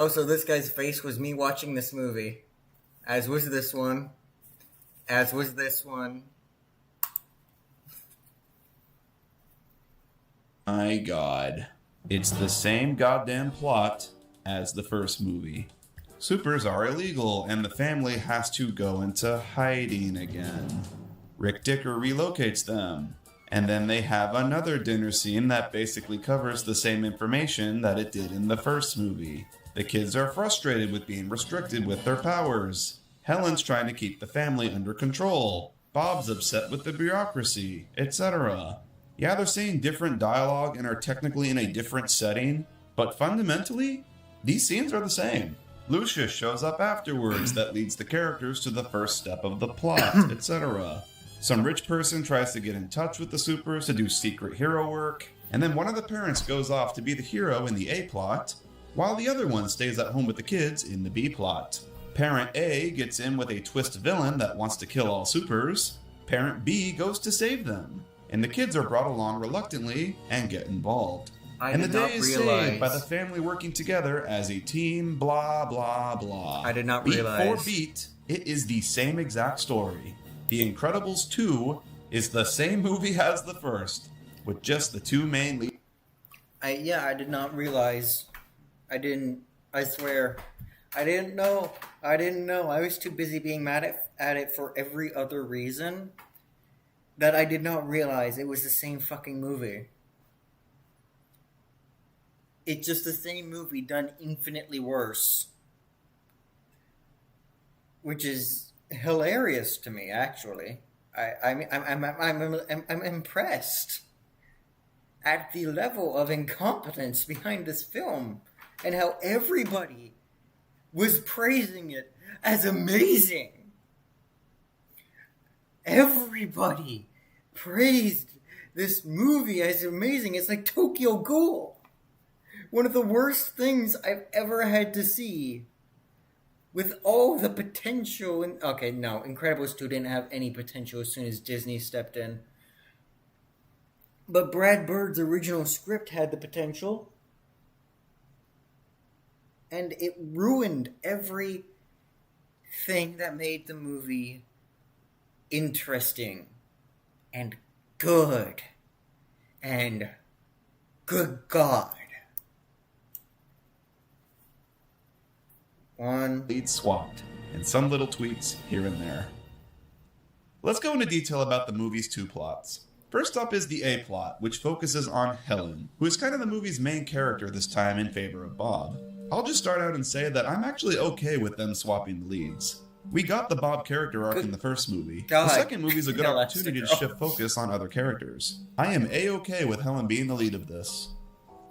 Oh, so this guy's face was me watching this movie. As was this one. As was this one. My God. It's the same goddamn plot as the first movie. Supers are illegal, and the family has to go into hiding again. Rick Dicker relocates them, and then they have another dinner scene that basically covers the same information that it did in the first movie. The kids are frustrated with being restricted with their powers. Helen's trying to keep the family under control. Bob's upset with the bureaucracy, etc. Yeah, they're saying different dialogue and are technically in a different setting, but fundamentally, these scenes are the same. Lucius shows up afterwards that leads the characters to the first step of the plot, etc. Some rich person tries to get in touch with the supers to do secret hero work, and then one of the parents goes off to be the hero in the A plot, while the other one stays at home with the kids in the B plot. Parent A gets in with a twist villain that wants to kill all supers. Parent B goes to save them, and the kids are brought along reluctantly and get involved. And the day is saved by the family working together as a team, blah, blah, blah. I did not beat realize. Beat for beat, it is the same exact story. The Incredibles 2 is the same movie as the first, with just the 2 main leads. I did not realize. I swear. I didn't know. I was too busy being mad at it for every other reason that I did not realize it was the same fucking movie. It's just the same movie done infinitely worse. Which is hilarious to me, actually. I'm impressed at the level of incompetence behind this film and how everybody was praising it as amazing. Everybody praised this movie as amazing. It's like Tokyo Ghoul. One of the worst things I've ever had to see. With all the potential. Okay, no. Incredibles 2 didn't have any potential as soon as Disney stepped in. But Brad Bird's original script had the potential. And it ruined everything that made the movie interesting. And good. And good God. One lead swapped, and some little tweaks here and there. Let's go into detail about the movie's 2 plots. First up is the A plot, which focuses on Helen, who is kind of the movie's main character this time in favor of Bob. I'll just start out and say that I'm actually okay with them swapping the leads. We got the Bob character arc in the first movie. The second movie is a good opportunity to shift focus on other characters. I am A-okay with Helen being the lead of this.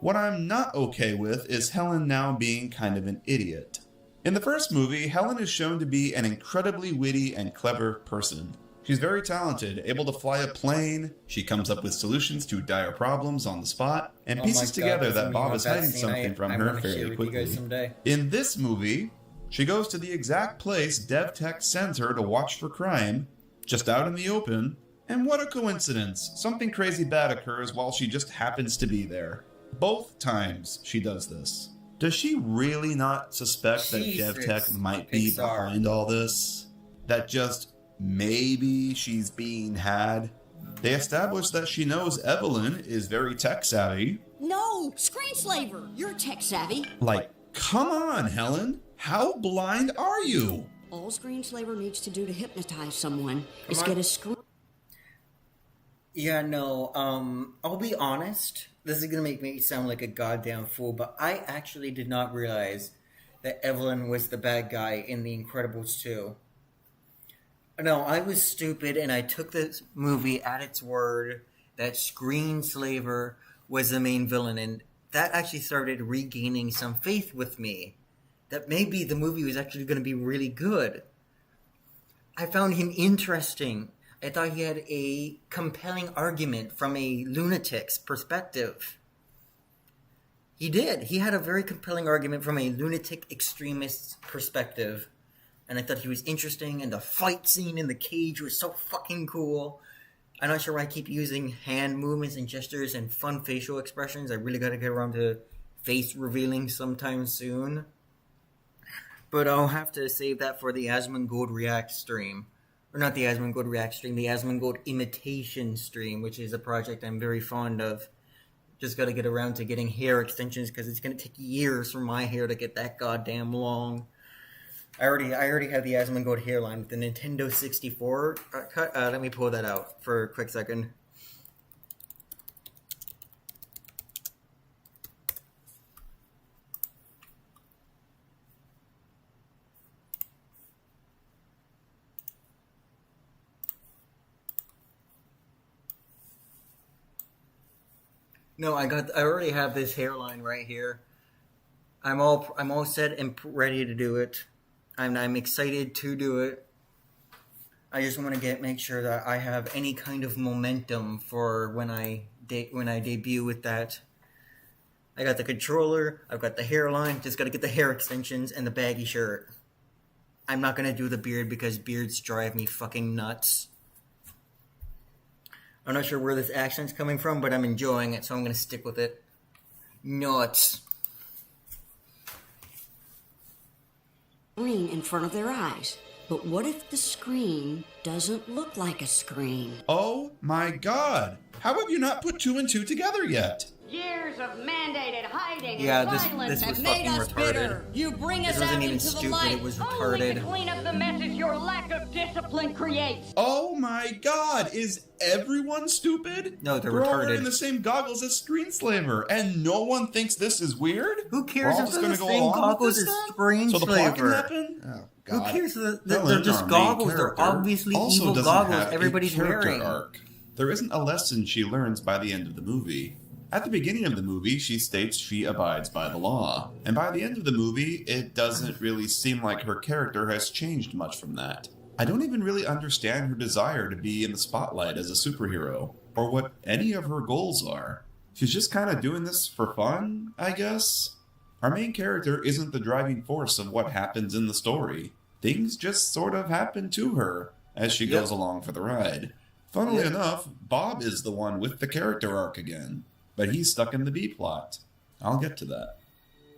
What I'm not okay with is Helen now being kind of an idiot. In the first movie, Helen is shown to be an incredibly witty and clever person. She's very talented, able to fly a plane. She comes up with solutions to dire problems on the spot, and pieces together that Bob is hiding something from her fairly quickly. In this movie, she goes to the exact place DevTech sends her to watch for crime, just out in the open, and what a coincidence. Something crazy bad occurs while she just happens to be there. Both times she does this. Does she really not suspect that DevTech might be behind all this? That just maybe she's being had? They establish that she knows Evelyn is very tech savvy. No, Screenslaver, you're tech savvy. Like, come on, Helen. How blind are you? All Screenslaver needs to do to hypnotize someone is get a screen. Yeah, no, I'll be honest. This is gonna make me sound like a goddamn fool, but I actually did not realize that Evelyn was the bad guy in The Incredibles 2. No, I was stupid and I took this movie at its word that Screenslaver was the main villain, and that actually started regaining some faith with me that maybe the movie was actually going to be really good. I found him interesting. I thought he had a compelling argument from a lunatic's perspective. He did. He had a very compelling argument from a lunatic extremist's perspective. And I thought he was interesting, and the fight scene in the cage was so fucking cool. I'm not sure why I keep using hand movements and gestures and fun facial expressions. I really gotta get around to face revealing sometime soon. But I'll have to save that for the Asmongold React stream. Or not the Asmongold React stream, the Asmongold Imitation stream, which is a project I'm very fond of. Just gotta get around to getting hair extensions, because it's gonna take years for my hair to get that goddamn long. I already have the Asmongold hairline with the Nintendo 64 cut. Let me pull that out for a quick second. No, I already have this hairline right here. I'm all set and ready to do it. I'm excited to do it. I just want to make sure that I have any kind of momentum for when I debut with that. I got the controller, I've got the hairline, just got to get the hair extensions and the baggy shirt. I'm not going to do the beard because beards drive me fucking nuts. I'm not sure where this accent's coming from, but I'm enjoying it, so I'm going to stick with it. Nuts. Screen in front of their eyes. But what if the screen doesn't look like a screen? Oh my god! How have you not put two and two together yet? Years of mandated hiding and silence this was have made fucking us retarded. bitter. You bring us This wasn't out even into the stupid, light it was only retarded. to clean up the messes your lack of discipline creates. Oh my god, is everyone stupid? No, they're We're all retarded. wearing the same goggles as Screenslaver, and no one thinks this is weird? Who cares We're all if just they're gonna the go same along with goggles this as then? Screenslaver? So the plot can happen? Oh, Who God. cares? They're Helen, just our main goggles. They're character, obviously also evil doesn't goggles have a everybody's character wearing. arc. There isn't a lesson she learns by the end of the movie. At the beginning of the movie, she states she abides by the law. And by the end of the movie, it doesn't really seem like her character has changed much from that. I don't even really understand her desire to be in the spotlight as a superhero, or what any of her goals are. She's just kind of doing this for fun, I guess? Our main character isn't the driving force of what happens in the story. Things just sort of happen to her as she goes along for the ride. Funnily enough, Bob is the one with the character arc again, but he's stuck in the B-plot. I'll get to that.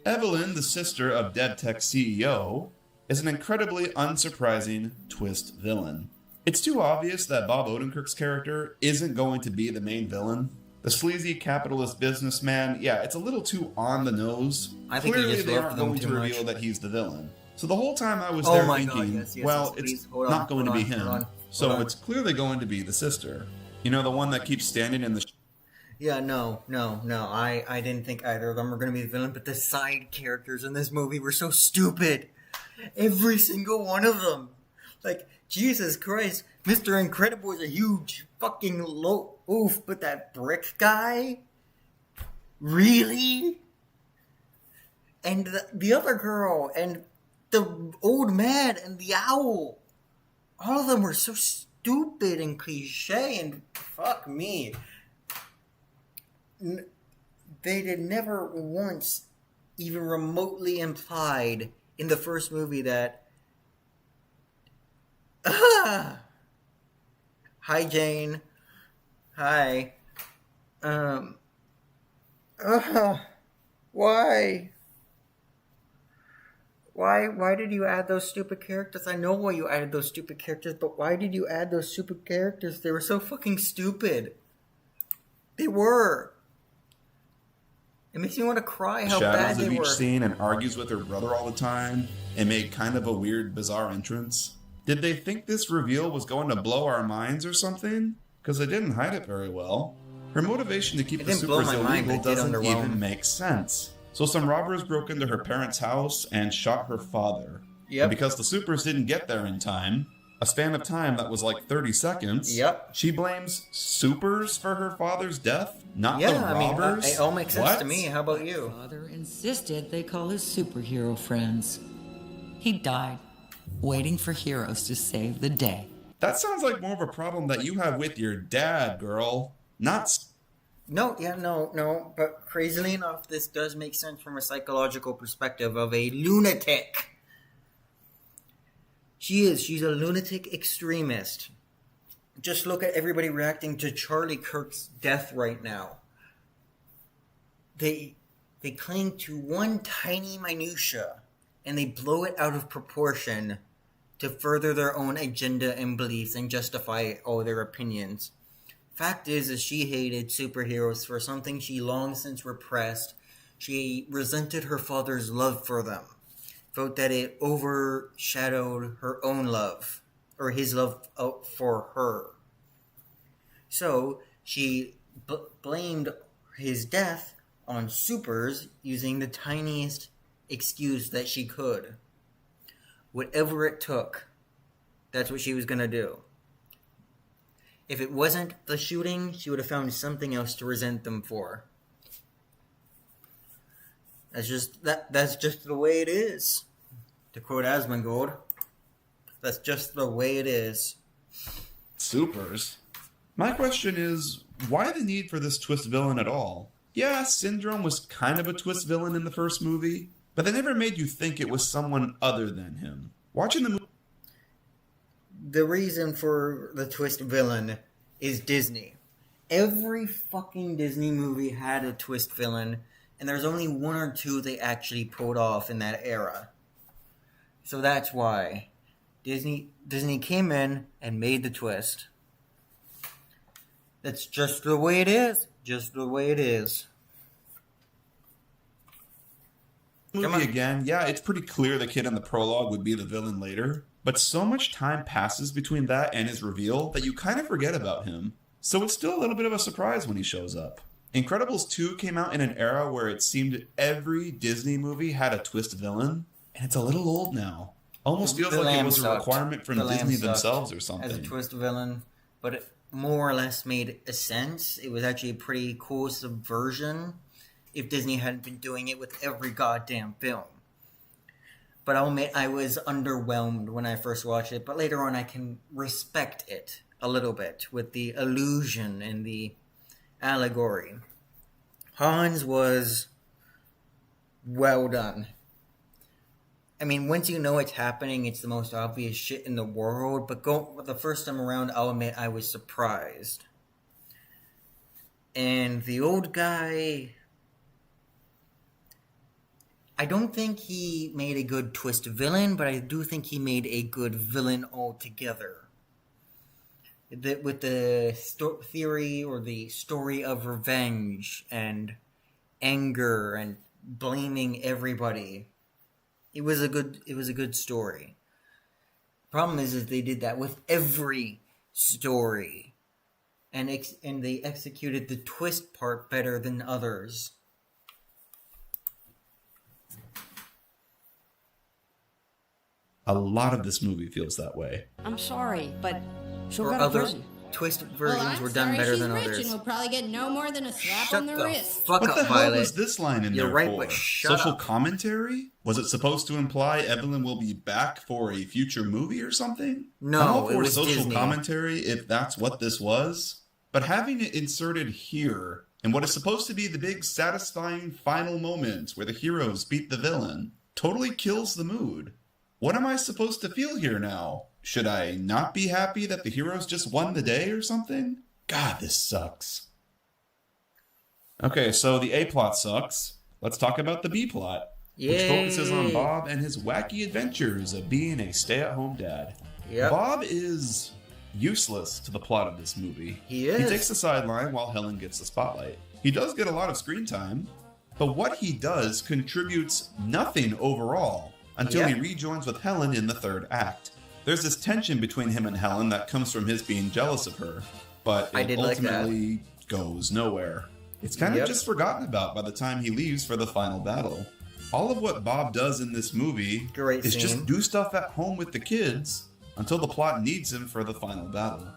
Evelyn, the sister of DevTech CEO, is an incredibly unsurprising twist villain. It's too obvious that Bob Odenkirk's character isn't going to be the main villain. The sleazy capitalist businessman, yeah, it's a little too on the nose. I think he Clearly just they loved aren't them going to too reveal much. that he's the villain. So the whole time I was Oh there my God, thinking, yes, well, please, it's hold on, not going to be hold him. on, So hold on. it's clearly going to be the sister. You know, the one that keeps standing in the... Yeah, no. I didn't think either of them were going to be the villain, but the side characters in this movie were so stupid. Every single one of them. Like, Jesus Christ, Mr. Incredible is a huge fucking oof, but that brick guy? Really? And the other girl, and the old man, and the owl. All of them were so stupid and cliche, and fuck me. They did never once even remotely implied in the first movie that hi Jane, hi, why did you add those stupid characters? I know why you added those stupid characters, but why did you add those stupid characters? They were so fucking stupid. They were. It makes me want to cry how bad Shadows they of each were. scene and argues with her brother all the time and made kind of a weird, bizarre entrance. Did they think this reveal was going to blow our minds or something? Because they didn't hide it very well. Her motivation to keep It the didn't blow supers my mind, illegal but it did doesn't underwhelm. even make sense. So some robbers broke into her parents' house and shot her father. Yep. And because the supers didn't get there in time, a span of time that was like 30 seconds, Yep. she blames supers for her father's death, not Yeah, the I mean, robbers. it all makes sense to What? me. How about you? Father insisted they call his superhero friends. He died, waiting for heroes to save the day. That sounds like more of a problem that you have with your dad, girl. Not No, but crazily enough, this does make sense from a psychological perspective of a lunatic. She's a lunatic extremist. Just look at everybody reacting to Charlie Kirk's death right now. They cling to one tiny minutia, and they blow it out of proportion to further their own agenda and beliefs and justify all their opinions. Fact is she hated superheroes for something she long since repressed. She resented her father's love for them. Felt that it overshadowed her own love, or his love for her. So she blamed his death on supers using the tiniest excuse that she could. Whatever it took, that's what she was going to do. If it wasn't the shooting, she would have found something else to resent them for. That's just the way it is. To quote Asmongold, that's just the way it is. supers. My question is, why the need for this twist villain at all? Yeah, Syndrome was kind of a twist villain in the first movie, but they never made you think it was someone other than him. Watching the movie... The reason for the twist villain is Disney. Every fucking Disney movie had a twist villain, and there's only one or two they actually pulled off in that era. So that's why Disney came in and made the twist. That's just the way it is. Just the way it is. movie again, yeah, it's pretty clear the kid in the prologue would be the villain later, but so much time passes between that and his reveal that you kind of forget about him. So it's still a little bit of a surprise when he shows up. Incredibles 2 came out in an era where it seemed every Disney movie had a twist villain, and it's a little old now. Almost feels like it was a requirement from Disney themselves or something. As a twist villain, but it more or less made a sense. It was actually a pretty cool subversion if Disney hadn't been doing it with every goddamn film. But I'll admit I was underwhelmed when I first watched it, but later on I can respect it a little bit with the illusion and the allegory. Hans was well done. I mean, once you know it's happening, it's the most obvious shit in the world, but the first time around, I'll admit I was surprised. And the old guy, I don't think he made a good twist villain, but I do think he made a good villain altogether. With the theory or the story of revenge and anger and blaming everybody, it was a good story. Problem is they did that with every story, and they executed the twist part better than others. A lot of this movie feels that way. I'm sorry, but she'll Or go to prison. twisted Well, versions I'm were done sorry better she's than rich others. and will probably get no more than a slap Shut on the the wrist. fuck What up, the hell Violet. was this line in You're there right, for? but shut Social up. commentary? Was it supposed to imply Evelyn will be back for a future movie or something? No, I'm all it for was social Disney. commentary if that's what this was. But having it inserted here, in what is supposed to be the big satisfying final moment where the heroes beat the villain, totally kills the mood. What am I supposed to feel here now? Should I not be happy that the heroes just won the day or something? God, this sucks. Okay, so the A plot sucks. Let's talk about the B plot, which Yay. focuses on Bob and his wacky adventures of being a stay-at-home dad. Yep. Bob is useless to the plot of this movie. He is. He takes the sideline while Helen gets the spotlight. He does get a lot of screen time, but what he does contributes nothing overall until Yep. he rejoins with Helen in the third act. There's this tension between him and Helen that comes from his being jealous of her, but I it did like that. ultimately goes nowhere. It's kind Yep. of just forgotten about by the time he leaves for the final battle. All of what Bob does in this movie Great is scene. just do stuff at home with the kids until the plot needs him for the final battle.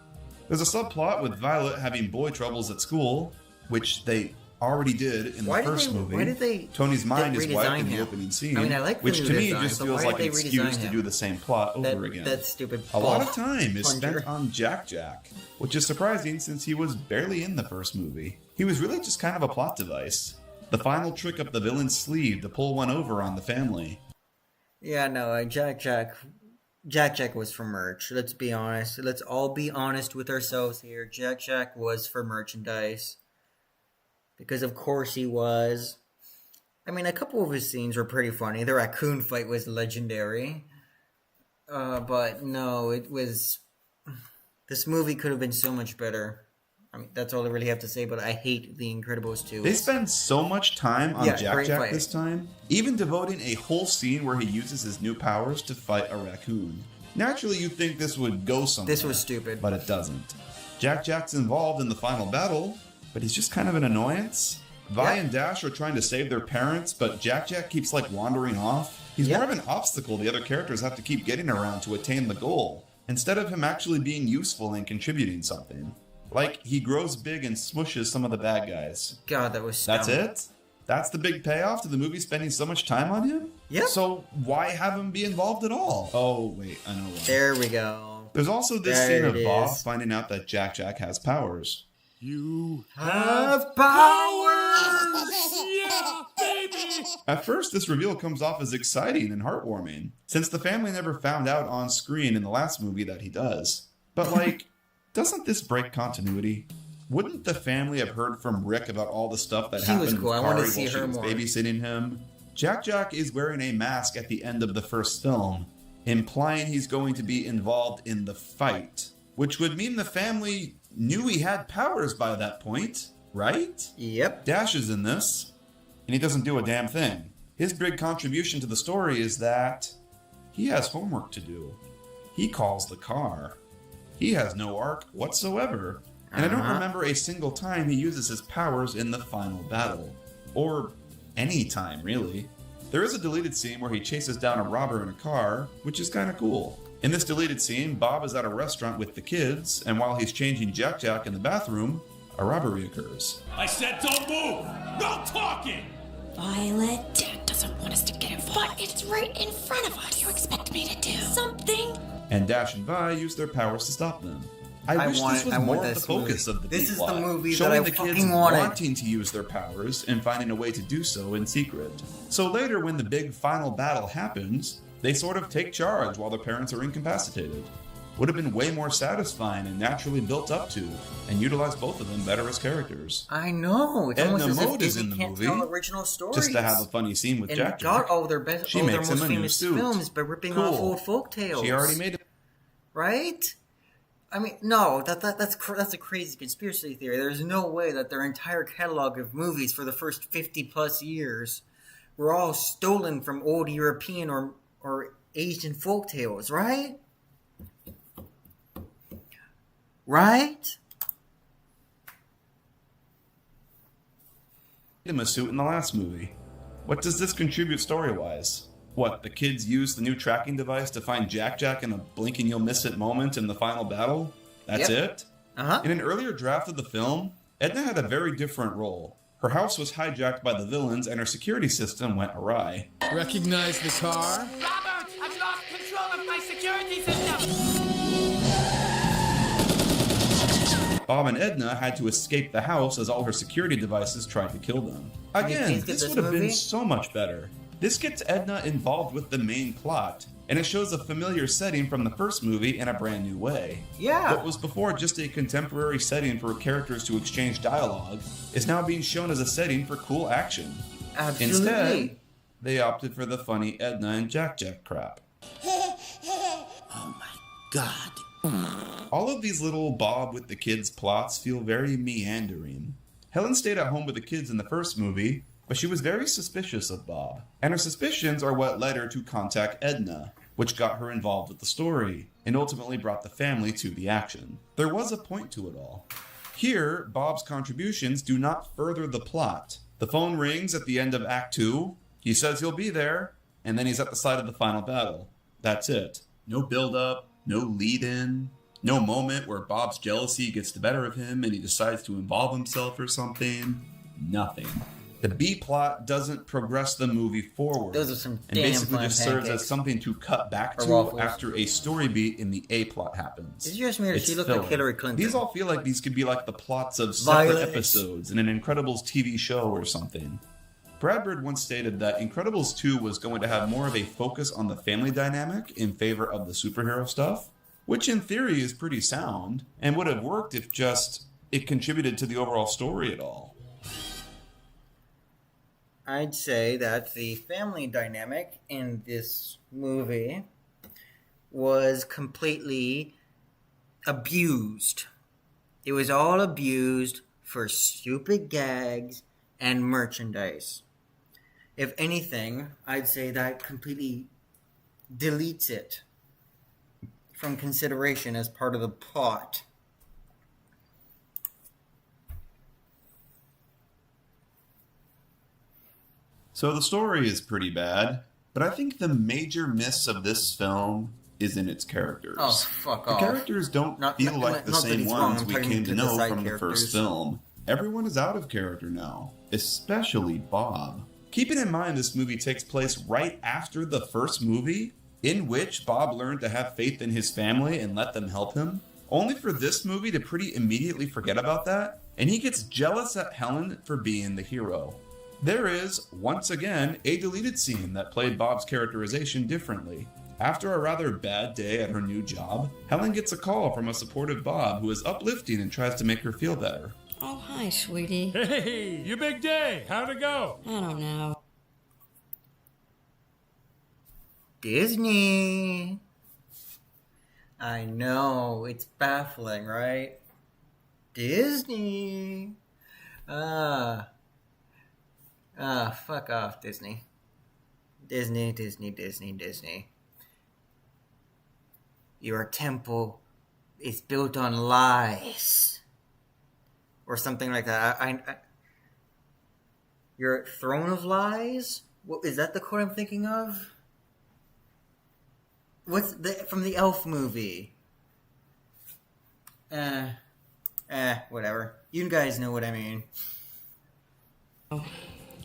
There's a subplot with Violet having boy troubles at school, which they already did in Why the did first they- movie. why did they Tony's mind is redesign wiped in the him? opening scene, I mean, I like the which new to me design, just but feels why like did an they excuse redesign to him? do the same plot over again. That stupid A lot ball of time is plunger. spent on Jack Jack, which is surprising since he was barely in the first movie. He was really just kind of a plot device. The final trick up the villain's sleeve to pull one over on the family. Yeah, no, Jack Jack was for merch. Let's be honest. Let's all be honest with ourselves here. Jack Jack was for merchandise. Because of course he was. I mean, a couple of his scenes were pretty funny. The raccoon fight was legendary. But no, it was... This movie could have been so much better. I mean, that's all I really have to say, but I hate The Incredibles 2. They spend so much time on Yeah, Jack great Jack fight. this time, even devoting a whole scene where he uses his new powers to fight a raccoon. Naturally, you'd think this would go somewhere. This was stupid. But it doesn't. Jack Jack's involved in the final battle, but he's just kind of an annoyance. Vi and Dash are trying to save their parents, but Jack Jack keeps like wandering off. He's more of an obstacle the other characters have to keep getting around to attain the goal, instead of him actually being useful and contributing something. Like, he grows big and smushes some of the bad guys. God, that was That's dumb. it? That's the big payoff to the movie spending so much time on him? Yep. So why have him be involved at all? Oh, wait, I know why. There we go. There's also this There scene of it Bob is. finding out that Jack Jack has powers. You have powers! Yeah, baby! At first, this reveal comes off as exciting and heartwarming, since the family never found out on screen in the last movie that he does. But like, doesn't this break continuity? Wouldn't the family have heard from Rick about all the stuff that She was happened cool. with I wanted Kari to see while she her was more. babysitting him? Jack Jack is wearing a mask at the end of the first film, implying he's going to be involved in the fight, which would mean the family knew he had powers by that point, right? Yep. Dash is in this, and he doesn't do a damn thing. His big contribution to the story is that he has homework to do. He calls the car. He has no arc whatsoever. And I don't remember a single time he uses his powers in the final battle. Or any time, really. There is a deleted scene where he chases down a robber in a car, which is kind of cool. In this deleted scene, Bob is at a restaurant with the kids, and while he's changing Jack Jack in the bathroom, a robbery occurs. I said don't move! No talking! Violet. Dad doesn't want us to get involved. But it's right in front of us. You expect me to do Something. And Dash and Vi use their powers to stop them. I wish this was more of the focus of the This is the B-plot, movie that showing I the kids fucking wanted. wanting to use their powers and finding a way to do so in secret. So later, when the big final battle happens, they sort of take charge while their parents are incapacitated. Would have been way more satisfying and naturally built up to, and utilized both of them better as characters. I know. It's Edna almost as if Mode is Disney in the can't movie, tell original stories. just to have a funny scene with and Jack got Jack. all their best, She all their makes most him a new famous suit. films by ripping Cool. off old folk tales. She already made it. Right? I mean, no, that's a crazy conspiracy theory. There's no way that their entire catalog of movies for the first 50 plus years were all stolen from old European or Asian folk tales, right? Right? Him a suit in the last movie. What does this contribute story-wise? What, the kids use the new tracking device to find Jack Jack in a blink and you'll miss it moment in the final battle? That's Yep. it? Uh-huh. In an earlier draft of the film, Edna had a very different role. Her house was hijacked by the villains and her security system went awry. Recognize the car? Robert, I've lost control of my security system! Bob and Edna had to escape the house as all her security devices tried to kill them. Again, this would have been so much better. This gets Edna involved with the main plot, and it shows a familiar setting from the first movie in a brand new way. Yeah. What was before just a contemporary setting for characters to exchange dialogue is now being shown as a setting for cool action. Absolutely. Instead, they opted for the funny Edna and Jack crap. Oh my god. All of these little Bob with the kids plots feel very meandering. Helen stayed at home with the kids in the first movie, but she was very suspicious of Bob. And her suspicions are what led her to contact Edna, which got her involved with the story, and ultimately brought the family to the action. There was a point to it all. Here, Bob's contributions do not further the plot. The phone rings at the end of Act 2, he says he'll be there, and then he's at the site of the final battle. That's it. No build-up, no lead-in, no moment where Bob's jealousy gets the better of him and he decides to involve himself or something. Nothing. The B plot doesn't progress the movie forward. Those are some and damn basically fun just serves pancakes. as something to cut back Or to waffles. after a story beat in the A plot happens. It's just me or It's she looked like filler. Hillary Clinton. These all feel like these could be like the plots of separate Violence. episodes in an Incredibles TV show or something. Brad Bird once stated that Incredibles 2 was going to have more of a focus on the family dynamic in favor of the superhero stuff, which in theory is pretty sound, and would have worked if just it contributed to the overall story at all. I'd say that the family dynamic in this movie was completely abused. It was all abused for stupid gags and merchandise. If anything, I'd say that completely deletes it from consideration as part of the plot. So the story is pretty bad, but I think the major miss of this film is in its characters. Oh, fuck The off. characters don't feel like the not that same he's wrong, ones I'm we talking came to the know side from the characters. first film. Everyone is out of character now, especially Bob. Keeping in mind this movie takes place right after the first movie, in which Bob learned to have faith in his family and let them help him, only for this movie to pretty immediately forget about that, and he gets jealous at Helen for being the hero. There is, once again, a deleted scene that played Bob's characterization differently. After a rather bad day at her new job, Helen gets a call from a supportive Bob who is uplifting and tries to make her feel better. Oh, hi, sweetie. Hey, your big day. How'd it go? I don't know. Disney. I know, it's baffling, right? Disney. Fuck off, Disney. Disney. Your temple is built on lies. Or something like that. I your throne of lies? What, is that the quote I'm thinking of? What's from the Elf movie? Whatever. You guys know what I mean.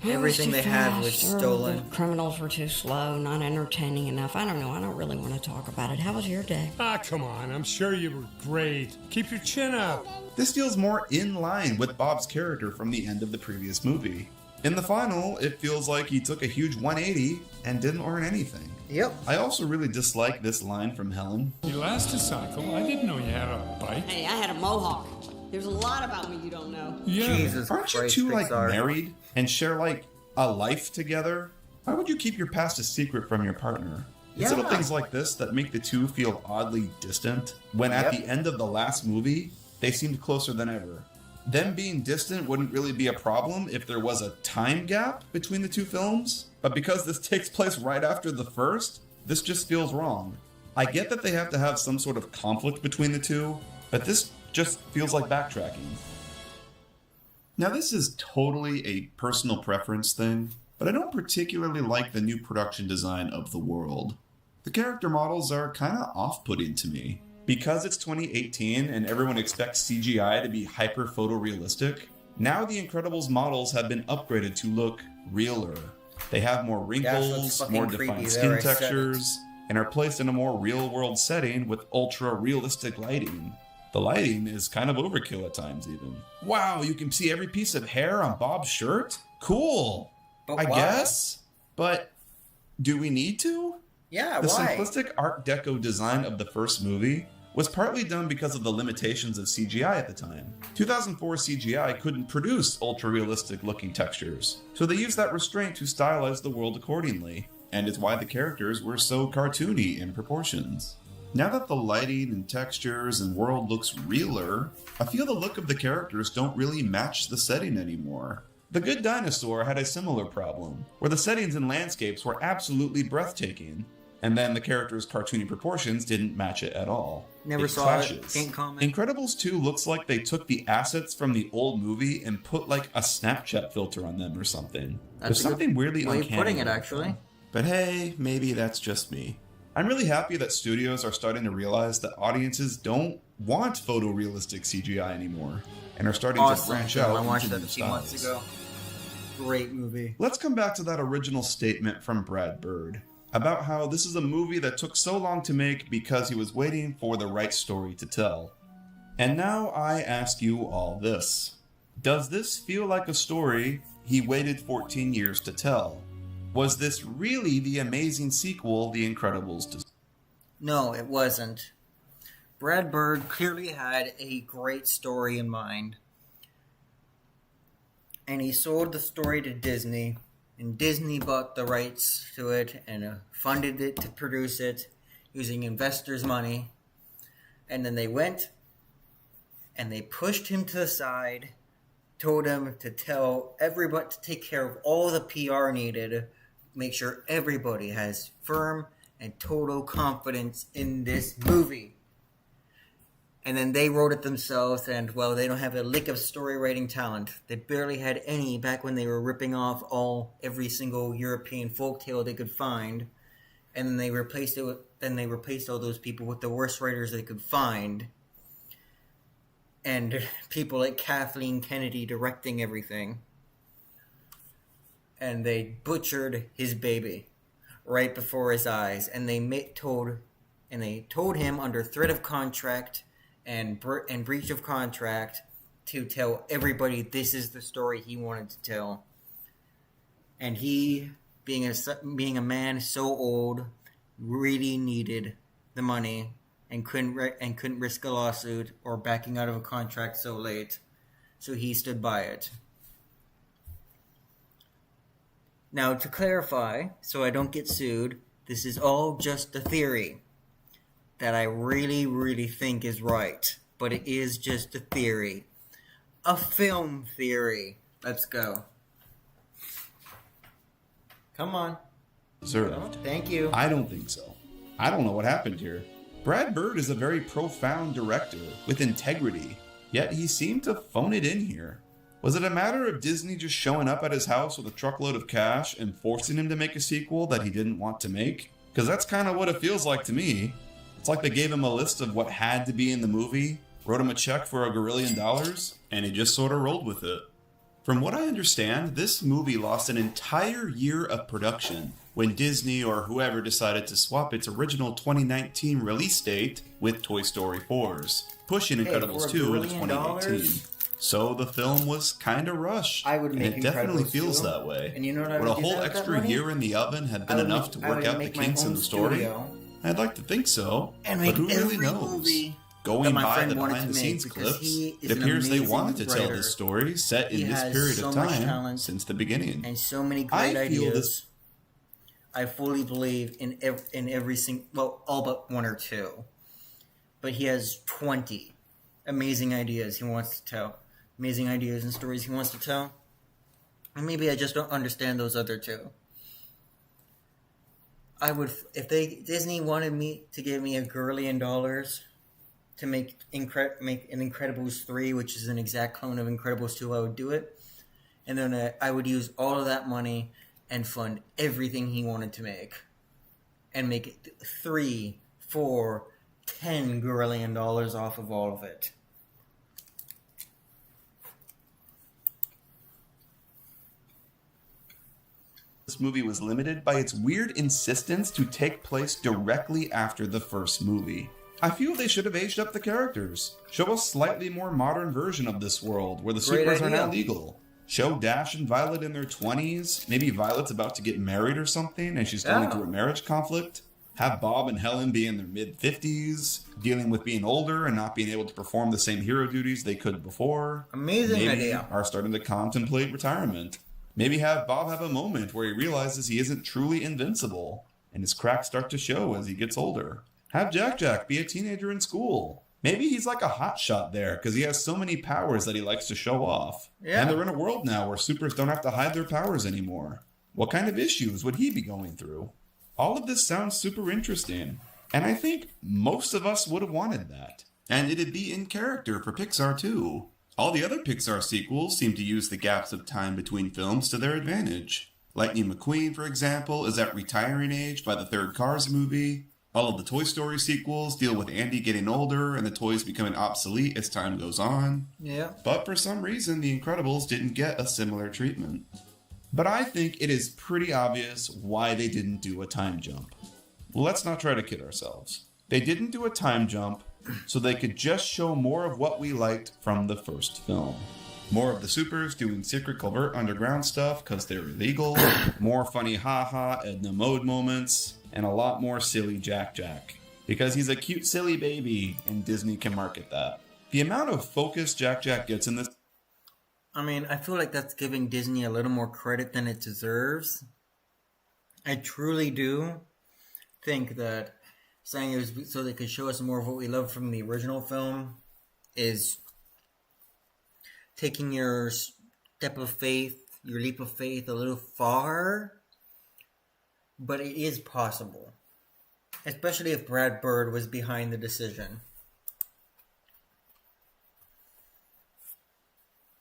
Everything they had was stolen. The criminals were too slow, not entertaining enough. I don't know. I don't really want to talk about it. How was your day? Ah, come on. I'm sure you were great. Keep your chin up. This feels more in line with Bob's character from the end of the previous movie. In the final, it feels like he took a huge 180 and didn't learn anything. Yep. I also really dislike this line from Helen. Elasticycle? I didn't know you had a bike. Hey, I had a mohawk. There's a lot about me you don't know. Yeah. Jesus Aren't you Christ, two like Pixar. married and share like a life together? Why would you keep your past a secret from your partner? It's little Yeah. things like this that make the two feel oddly distant, when at Yep. the end of the last movie, they seemed closer than ever. Them being distant wouldn't really be a problem if there was a time gap between the two films, but because this takes place right after the first, this just feels wrong. I get that they have to have some sort of conflict between the two, but this just feels like backtracking. Now, this is totally a personal preference thing, but I don't particularly like the new production design of the world. The character models are kind of off-putting to me. Because it's 2018 and everyone expects CGI to be hyper photorealistic, now the Incredibles models have been upgraded to look realer. They have more wrinkles, more defined skin textures, and are placed in a more real-world setting with ultra-realistic lighting. The lighting is kind of overkill at times, even. Wow, you can see every piece of hair on Bob's shirt? Cool! I guess? But do we need to? Yeah, the why? simplistic Art Deco design of the first movie was partly done because of the limitations of CGI at the time. 2004 CGI couldn't produce ultra-realistic looking textures, so they used that restraint to stylize the world accordingly, and it's why the characters were so cartoony in proportions. Now that the lighting and textures and world looks realer, I feel the look of the characters don't really match the setting anymore. The Good Dinosaur had a similar problem, where the settings and landscapes were absolutely breathtaking, and then the characters' cartoony proportions didn't match it at all. Never saw it. Can't comment. Incredibles 2 looks like they took the assets from the old movie and put like a Snapchat filter on them or something. There's something weirdly way of uncanny. putting it, actually. But hey, maybe that's just me. I'm really happy that studios are starting to realize that audiences don't want photorealistic CGI anymore, and are starting to branch out. I watched into that a new few styles. months ago. Great movie. Let's come back to that original statement from Brad Bird about how this is a movie that took so long to make because he was waiting for the right story to tell. And now I ask you all this. Does this feel like a story he waited 14 years to tell? Was this really the amazing sequel The Incredibles deserved? No, it wasn't. Brad Bird clearly had a great story in mind. And he sold the story to Disney. And Disney bought the rights to it and funded it to produce it using investors' money. And then they went and they pushed him to the side, told him to tell everybody to take care of all the PR needed, make sure everybody has firm and total confidence in this movie. And then they wrote it themselves, and, well, they don't have a lick of story writing talent. They barely had any back when they were ripping off every single European folktale they could find. And then they replaced all those people with the worst writers they could find. And people like Kathleen Kennedy directing everything. And they butchered his baby right before his eyes. And they told him under threat of contract and breach of contract to tell everybody this is the story he wanted to tell. And he, being a man so old, really needed the money and couldn't risk a lawsuit or backing out of a contract so late. So he stood by it. Now, to clarify, so I don't get sued, this is all just a theory that I really, really think is right. But it is just a theory. A film theory. Let's go. Come on. Deserved. Thank you. I don't think so. I don't know what happened here. Brad Bird is a very profound director with integrity, yet he seemed to phone it in here. Was it a matter of Disney just showing up at his house with a truckload of cash and forcing him to make a sequel that he didn't want to make? Because that's kind of what it feels like to me. It's like they gave him a list of what had to be in the movie, wrote him a check for $1 billion, and he just sort of rolled with it. From what I understand, this movie lost an entire year of production when Disney or whoever decided to swap its original 2019 release date with Toy Story 4's, pushing Incredibles 2 to 2018. So the film was kind of rushed, and it definitely feels that way. And you know what I would would a do whole with that extra money? year in the oven have been enough to work out the kinks in the story? I'd like to think so, And but make who really every knows? movie Going that my by friend the wanted to behind-the-scenes make, because clips, he is it an appears they amazing wanted to tell writer. this story set in He this has period so of much time talent since the beginning. and so many I great feel ideas. this- I fully believe in every single, well, all but one or two. But he has 20 amazing ideas he wants to tell. Amazing ideas and stories he wants to tell. And maybe I just don't understand those other two. I would, if Disney wanted me to give me $1 billion to make an Incredibles 3, which is an exact clone of Incredibles 2, I would do it. And then I would use all of that money and fund everything he wanted to make. And make it 3, 4, $10 grillion off of all of it. This movie was limited by its weird insistence to take place directly after the first movie. I feel they should have aged up the characters. Show a slightly more modern version of this world where the supers are now legal. Show Dash and Violet in their 20s. Maybe Violet's about to get married or something and she's going through a marriage conflict. Have Bob and Helen be in their mid-50s, dealing with being older and not being able to perform the same hero duties they could before. Amazing idea. Are starting to contemplate retirement. Maybe have Bob have a moment where he realizes he isn't truly invincible, and his cracks start to show as he gets older. Have Jack be a teenager in school. Maybe he's like a hotshot there, because he has so many powers that he likes to show off. Yeah. And they're in a world now where supers don't have to hide their powers anymore. What kind of issues would he be going through? All of this sounds super interesting, and I think most of us would have wanted that. And it'd be in character for Pixar too. All the other Pixar sequels seem to use the gaps of time between films to their advantage. Lightning McQueen, for example, is at retiring age by the third Cars movie. All of the Toy Story sequels deal with Andy getting older and the toys becoming obsolete as time goes on. Yeah. But for some reason, The Incredibles didn't get a similar treatment. But I think it is pretty obvious why they didn't do a time jump. Let's not try to kid ourselves. They didn't do a time jump so they could just show more of what we liked from the first film. More of the supers doing secret covert underground stuff because they're illegal, more funny haha Edna Mode moments, and a lot more silly Jack. Because he's a cute silly baby and Disney can market that. The amount of focus Jack gets in this... I mean, I feel like that's giving Disney a little more credit than it deserves. I truly do think that saying it was so they could show us more of what we loved from the original film is taking your step of faith, your leap of faith a little far, but it is possible. Especially if Brad Bird was behind the decision.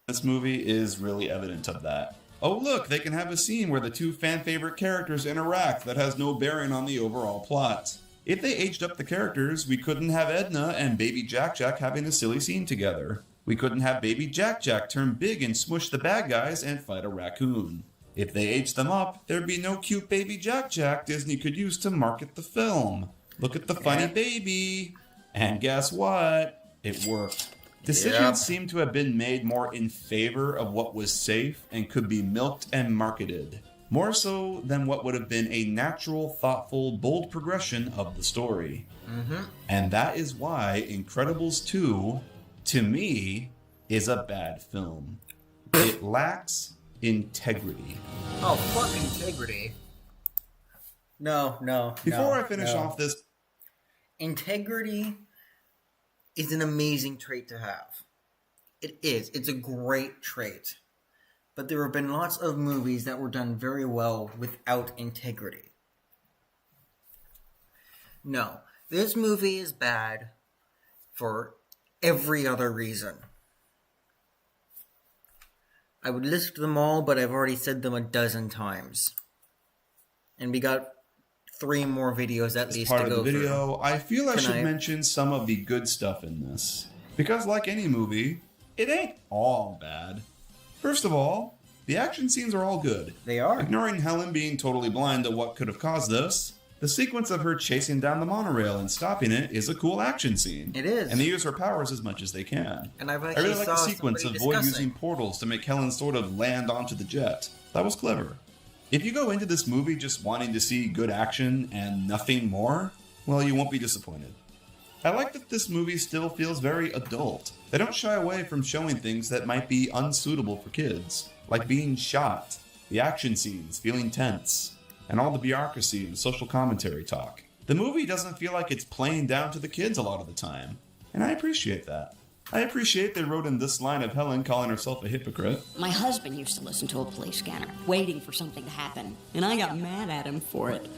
This movie is really evident of that. Oh look, they can have a scene where the two fan-favorite characters interact that has no bearing on the overall plot. If they aged up the characters, we couldn't have Edna and baby Jack having a silly scene together. We couldn't have baby Jack turn big and smush the bad guys and fight a raccoon. If they aged them up, there'd be no cute baby Jack Disney could use to market the film. Look at the funny baby. And guess what? It worked. Decisions seem to have been made more in favor of what was safe and could be milked and marketed. More so than what would have been a natural, thoughtful, bold progression of the story. Mm-hmm. And that is why Incredibles 2, to me, is a bad film. It lacks integrity. Oh, fuck integrity. No. Before I finish off this... Integrity is an amazing trait to have. It is. It's a great trait. But there have been lots of movies that were done very well without integrity. No. This movie is bad for every other reason. I would list them all, but I've already said them a dozen times. And we got 3 more videos at least to go through. Part of the video, I feel I should mention some of the good stuff in this. Because like any movie, it ain't all bad. First of all, the action scenes are all good. They are. Ignoring Helen being totally blind to what could have caused this, the sequence of her chasing down the monorail and stopping it is a cool action scene. It is. And they use her powers as much as they can. And I've I actually really like the sequence of Void using portals to make Helen sort of land onto the jet. That was clever. If you go into this movie just wanting to see good action and nothing more, well, you won't be disappointed. I like that this movie still feels very adult. They don't shy away from showing things that might be unsuitable for kids, like being shot, the action scenes feeling tense, and all the bureaucracy and social commentary talk. The movie doesn't feel like it's playing down to the kids a lot of the time, and I appreciate that. I appreciate they wrote in this line of Helen calling herself a hypocrite. My husband used to listen to a police scanner, waiting for something to happen, and I got mad at him for it.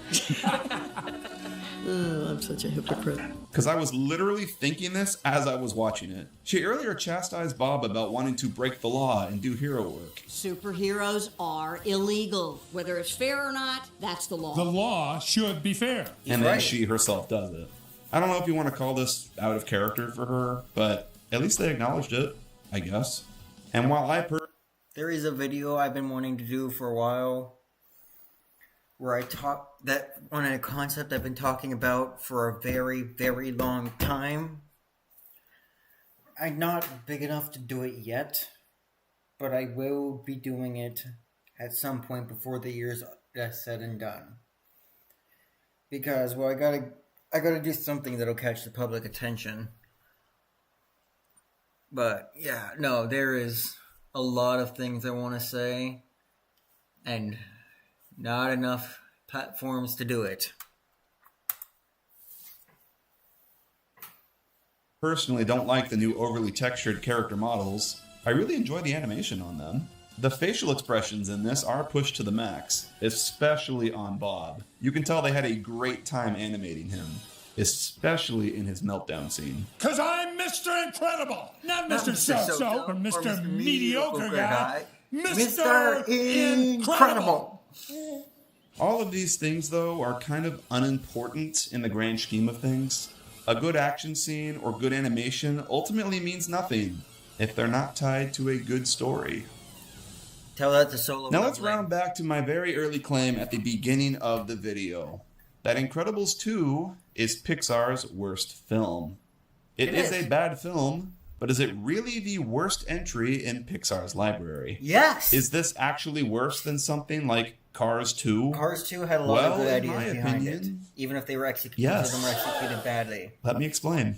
I'm such a hypocrite. Because I was literally thinking this as I was watching it. She earlier chastised Bob about wanting to break the law and do hero work. Superheroes are illegal. Whether it's fair or not, that's the law. The law should be fair. And then she herself does it. I don't know if you want to call this out of character for her, but at least they acknowledged it, I guess. And while there is a video I've been wanting to do for a while where I talk that on a concept I've been talking about for a very, very long time. I'm not big enough to do it yet, but I will be doing it at some point before the year's said and done. Because, well, I gotta do something that'll catch the public attention. But, yeah, no, there is a lot of things I want to say, and not enough platforms to do it. Personally don't like the new overly textured character models. I really enjoy the animation on them. The facial expressions in this are pushed to the max, especially on Bob. You can tell they had a great time animating him, especially in his meltdown scene. Cause I'm Mr. Incredible, not Mr. So-So or Mr. Mediocre Guy. Mr. Incredible. All of these things, though, are kind of unimportant in the grand scheme of things. A good action scene or good animation ultimately means nothing if they're not tied to a good story. Tell that to Solo. Now let's round back to my very early claim at the beginning of the video. That Incredibles 2 is Pixar's worst film. It is a bad film, but is it really the worst entry in Pixar's library? Yes! Is this actually worse than something like Cars 2? Cars 2 had a lot of good ideas behind it, even if they were executed badly. Let me explain.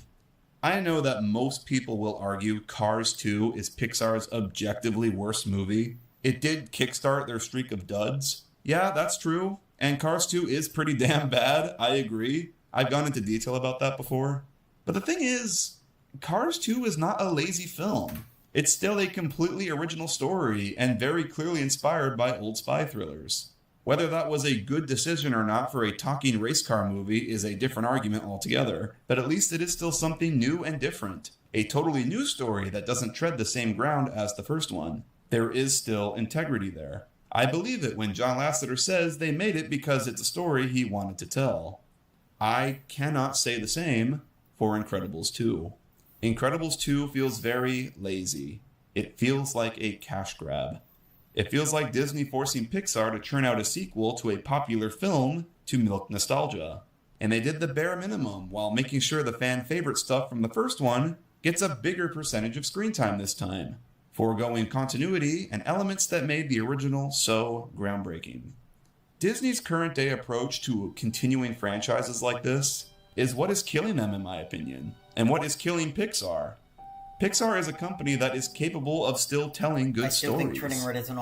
I know that most people will argue Cars 2 is Pixar's objectively worst movie. It did kickstart their streak of duds. Yeah, that's true. And Cars 2 is pretty damn bad. I agree. I've gone into detail about that before. But the thing is, Cars 2 is not a lazy film. It's still a completely original story and very clearly inspired by old spy thrillers. Whether that was a good decision or not for a talking race car movie is a different argument altogether, but at least it is still something new and different. A totally new story that doesn't tread the same ground as the first one. There is still integrity there. I believe it when John Lasseter says they made it because it's a story he wanted to tell. I cannot say the same for Incredibles 2. Incredibles 2 feels very lazy. It feels like a cash grab. It feels like Disney forcing Pixar to churn out a sequel to a popular film to milk nostalgia. And they did the bare minimum while making sure the fan favorite stuff from the first one gets a bigger percentage of screen time this time, foregoing continuity and elements that made the original so groundbreaking. Disney's current day approach to continuing franchises like this is what is killing them, in my opinion, and what is killing Pixar. Pixar is a company that is capable of still telling good stories.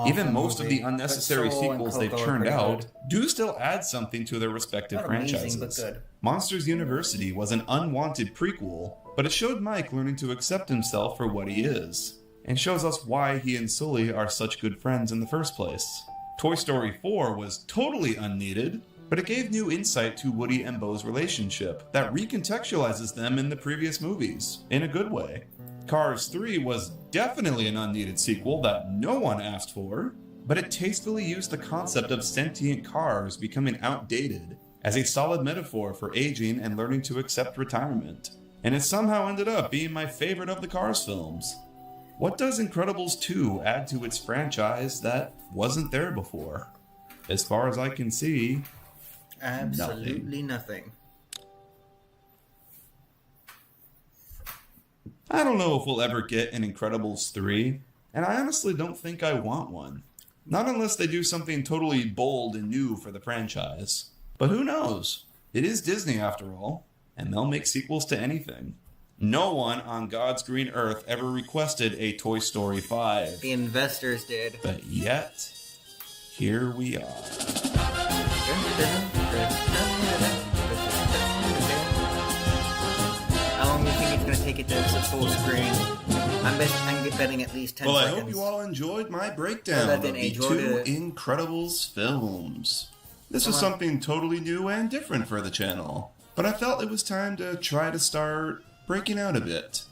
Even most of the unnecessary sequels they've churned out do still add something to their respective franchises. Monsters University was an unwanted prequel, but it showed Mike learning to accept himself for what he is, and shows us why he and Sully are such good friends in the first place. Toy Story 4 was totally unneeded, but it gave new insight to Woody and Bo's relationship that recontextualizes them in the previous movies, in a good way. Cars 3 was definitely an unneeded sequel that no one asked for, but it tastefully used the concept of sentient cars becoming outdated as a solid metaphor for aging and learning to accept retirement. And it somehow ended up being my favorite of the Cars films. What does Incredibles 2 add to its franchise that wasn't there before? As far as I can see, absolutely nothing. I don't know if we'll ever get an Incredibles 3, and I honestly don't think I want one. Not unless they do something totally bold and new for the franchise. But who knows? It is Disney after all, and they'll make sequels to anything. No one on God's green earth ever requested a Toy Story 5. The investors did. But yet, here we are. How long do you think it's going to take it to full screen? I'm betting at least 10 seconds. Well, I hope you all enjoyed my breakdown of the two Incredibles films. This was something totally new and different for the channel, but I felt it was time to try to start breaking out a bit.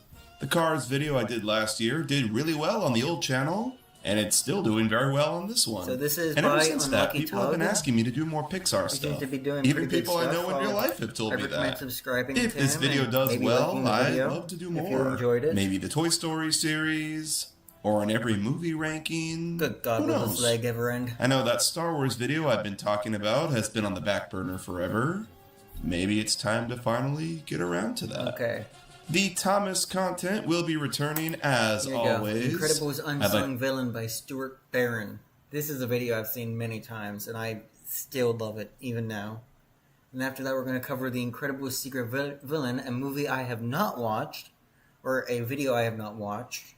The Cars video I did last year did really well on the old channel, And it's still doing very well on this one. So this is and ever by since that, Unlucky people have been Tug. asking me to do more Pixar seem stuff. to be doing Even pretty good people I know stuff. in real life have told I me recommend that. subscribing If to this him video and does maybe well, liking the I'd video love to do more. if you enjoyed it. Maybe the Toy Story series, or on every movie ranking. Good God, Who will knows? this leg ever end? I know that Star Wars video I've been talking about has been on the back burner forever. Maybe it's time to finally get around to that. Okay. The Thomas content will be returning as Here you always. go. Incredibles Unsung Villain by Stuart Barron. This is a video I've seen many times, and I still love it, even now. And after that, we're going to cover The Incredibles Secret Villain, a movie I have not watched, or a video I have not watched.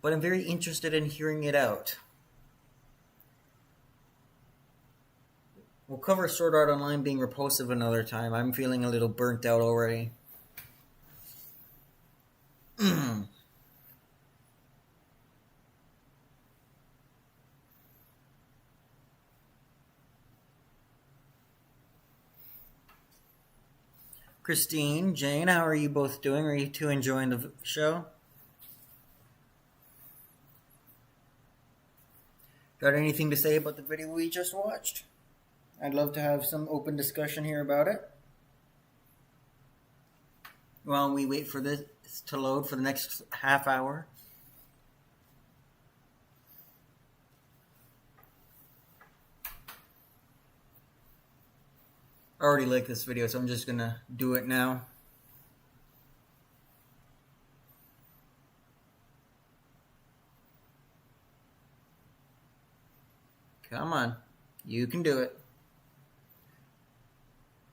But I'm very interested in hearing it out. We'll cover Sword Art Online being repulsive another time. I'm feeling a little burnt out already. Christine, Jane, how are you both doing? Are you two enjoying the show? Got anything to say about the video we just watched? I'd love to have some open discussion here about it. While we wait for this to load for the next half hour. I already like this video, so I'm just gonna do it now. Come on. You can do it.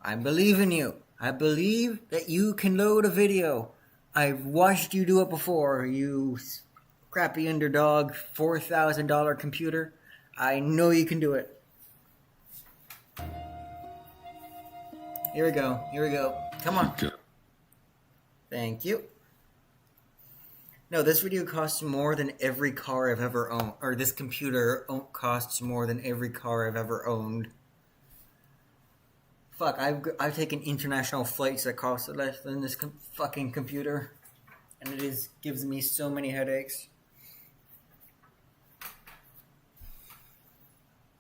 I believe in you. I believe that you can load a video. I've watched you do it before, you crappy underdog $4,000 computer. I know you can do it. Here we go. Here we go. Come on. Thank you. No, this video costs more than every car I've ever owned. Or this computer costs more than every car I've ever owned. Fuck, I've taken international flights that cost less than this fucking computer. And it gives me so many headaches.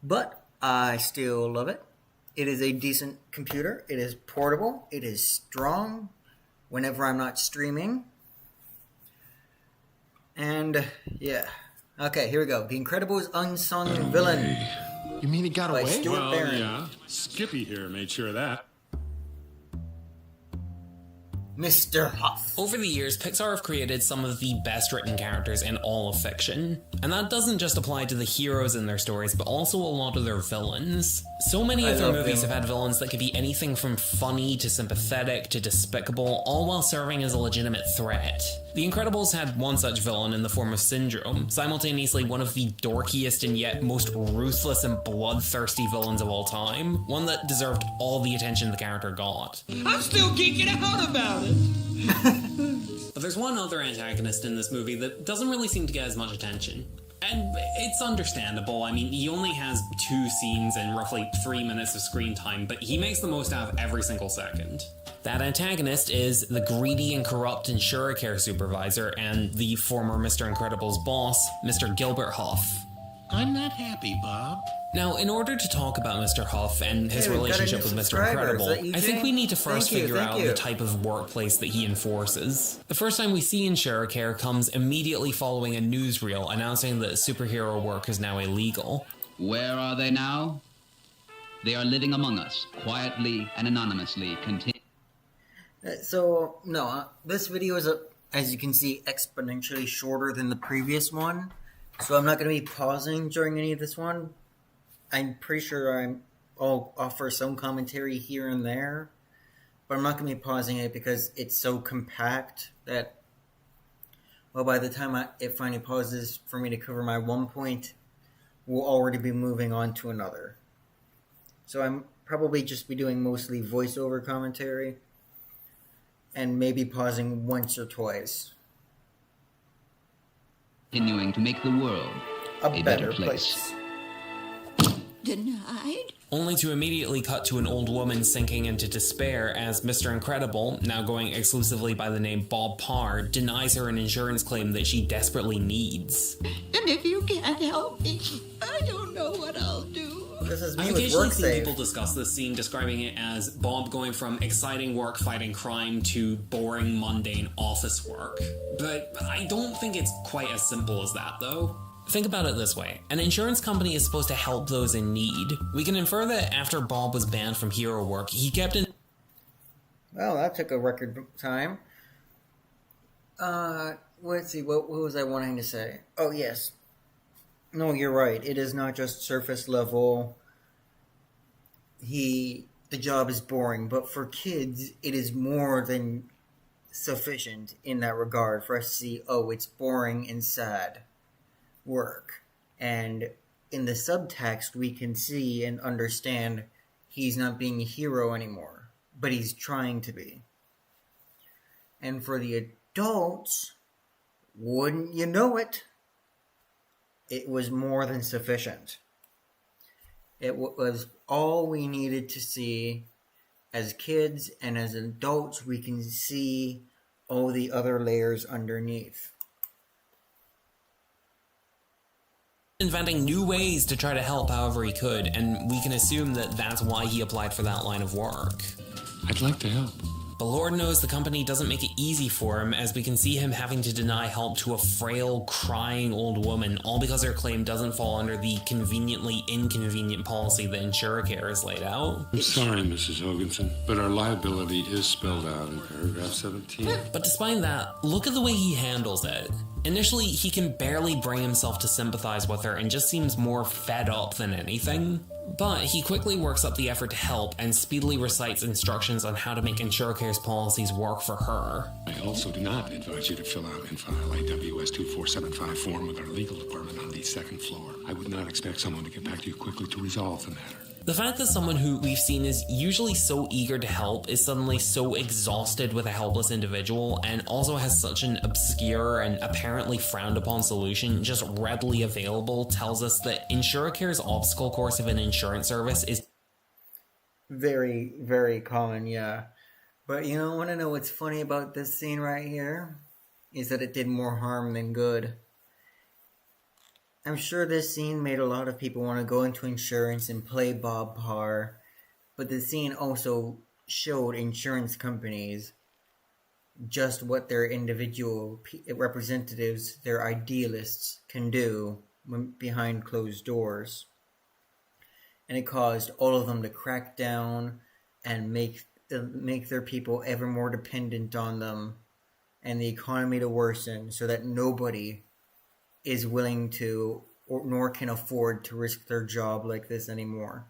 But I still love it. It is a decent computer. It is portable. It is strong whenever I'm not streaming. And, yeah. Okay, here we go. The Incredibles Unsung Villain. You mean he got by away? Stuart Well, Barron. yeah. Skippy here made sure of that. Mr. Huff. Over the years, Pixar have created some of the best written characters in all of fiction. And that doesn't just apply to the heroes in their stories, but also a lot of their villains. So many of their movies have had villains that could be anything from funny to sympathetic to despicable, all while serving as a legitimate threat. The Incredibles had one such villain in the form of Syndrome, simultaneously one of the dorkiest and yet most ruthless and bloodthirsty villains of all time, one that deserved all the attention the character got. I'm still geeking out about it. But there's one other antagonist in this movie that doesn't really seem to get as much attention. And it's understandable. I mean, he only has 2 scenes and roughly 3 minutes of screen time, but he makes the most out of every single second. That antagonist is the greedy and corrupt InsureCare supervisor and the former Mr. Incredible's boss, Mr. Gilbert Huff. I'm not happy, Bob. Now, in order to talk about Mr. Huff and his relationship with Mr. Incredible, I think we need to first figure out the type of workplace that he enforces. The first time we see InsureCare comes immediately following a newsreel announcing that superhero work is now illegal. Where are they now? They are living among us, quietly and anonymously. So, no, this video is, as you can see, exponentially shorter than the previous one. So I'm not going to be pausing during any of this one. I'm pretty sure I'll offer some commentary here and there, but I'm not going to be pausing it because it's so compact that, well, by the time it finally pauses for me to cover my one point, we'll already be moving on to another. So I'm probably just be doing mostly voiceover commentary and maybe pausing once or twice. Continuing to make the world a better place. Denied? Only to immediately cut to an old woman sinking into despair as Mr. Incredible, now going exclusively by the name Bob Parr, denies her an insurance claim that she desperately needs. And And if you can't help me, I don't know what I'll do. This is me I've with occasionally work seen save. people discuss this scene, describing it as Bob going from exciting work fighting crime to boring, mundane office work. But I don't think it's quite as simple as that, though. Think about it this way. An insurance company is supposed to help those in need. We can infer that after Bob was banned from hero work, he kept in... Well, that took a record time. Let's see, what was I wanting to say? Oh, yes. No, you're right. It is not just surface level. The job is boring, but for kids, it is more than sufficient in that regard for us to see, oh, it's boring and sad work. And in the subtext, we can see and understand he's not being a hero anymore, but he's trying to be. And for the adults, wouldn't you know it, it was more than sufficient. It was all we needed to see. As kids and as adults, we can see all the other layers underneath. Inventing new ways to try to help however he could, and we can assume that that's why he applied for that line of work. I'd like to help. But Lord knows the company doesn't make it easy for him, as we can see him having to deny help to a frail, crying old woman, all because her claim doesn't fall under the conveniently inconvenient policy that InsureCare has laid out. I'm sorry, Mrs. Hoganson, but our liability is spelled out in paragraph 17. But despite that, look at the way he handles it. Initially, he can barely bring himself to sympathize with her and just seems more fed up than anything. But he quickly works up the effort to help and speedily recites instructions on how to make InsureCare's policies work for her. I also do not advise you to fill out and file a WS-2475 form with our legal department on the second floor. I would not expect someone to get back to you quickly to resolve the matter. The fact that someone who we've seen is usually so eager to help is suddenly so exhausted with a helpless individual and also has such an obscure and apparently frowned upon solution just readily available tells us that InsureCare's obstacle course of an insurance service is very, very common, yeah. But you know, want to know what's funny about this scene right here? Is that it did more harm than good. I'm sure this scene made a lot of people want to go into insurance and play Bob Parr, but the scene also showed insurance companies just what their individual representatives, their idealists, can do behind closed doors. And it caused all of them to crack down and make their people ever more dependent on them and the economy to worsen so that nobody is willing to or nor can afford to risk their job like this anymore.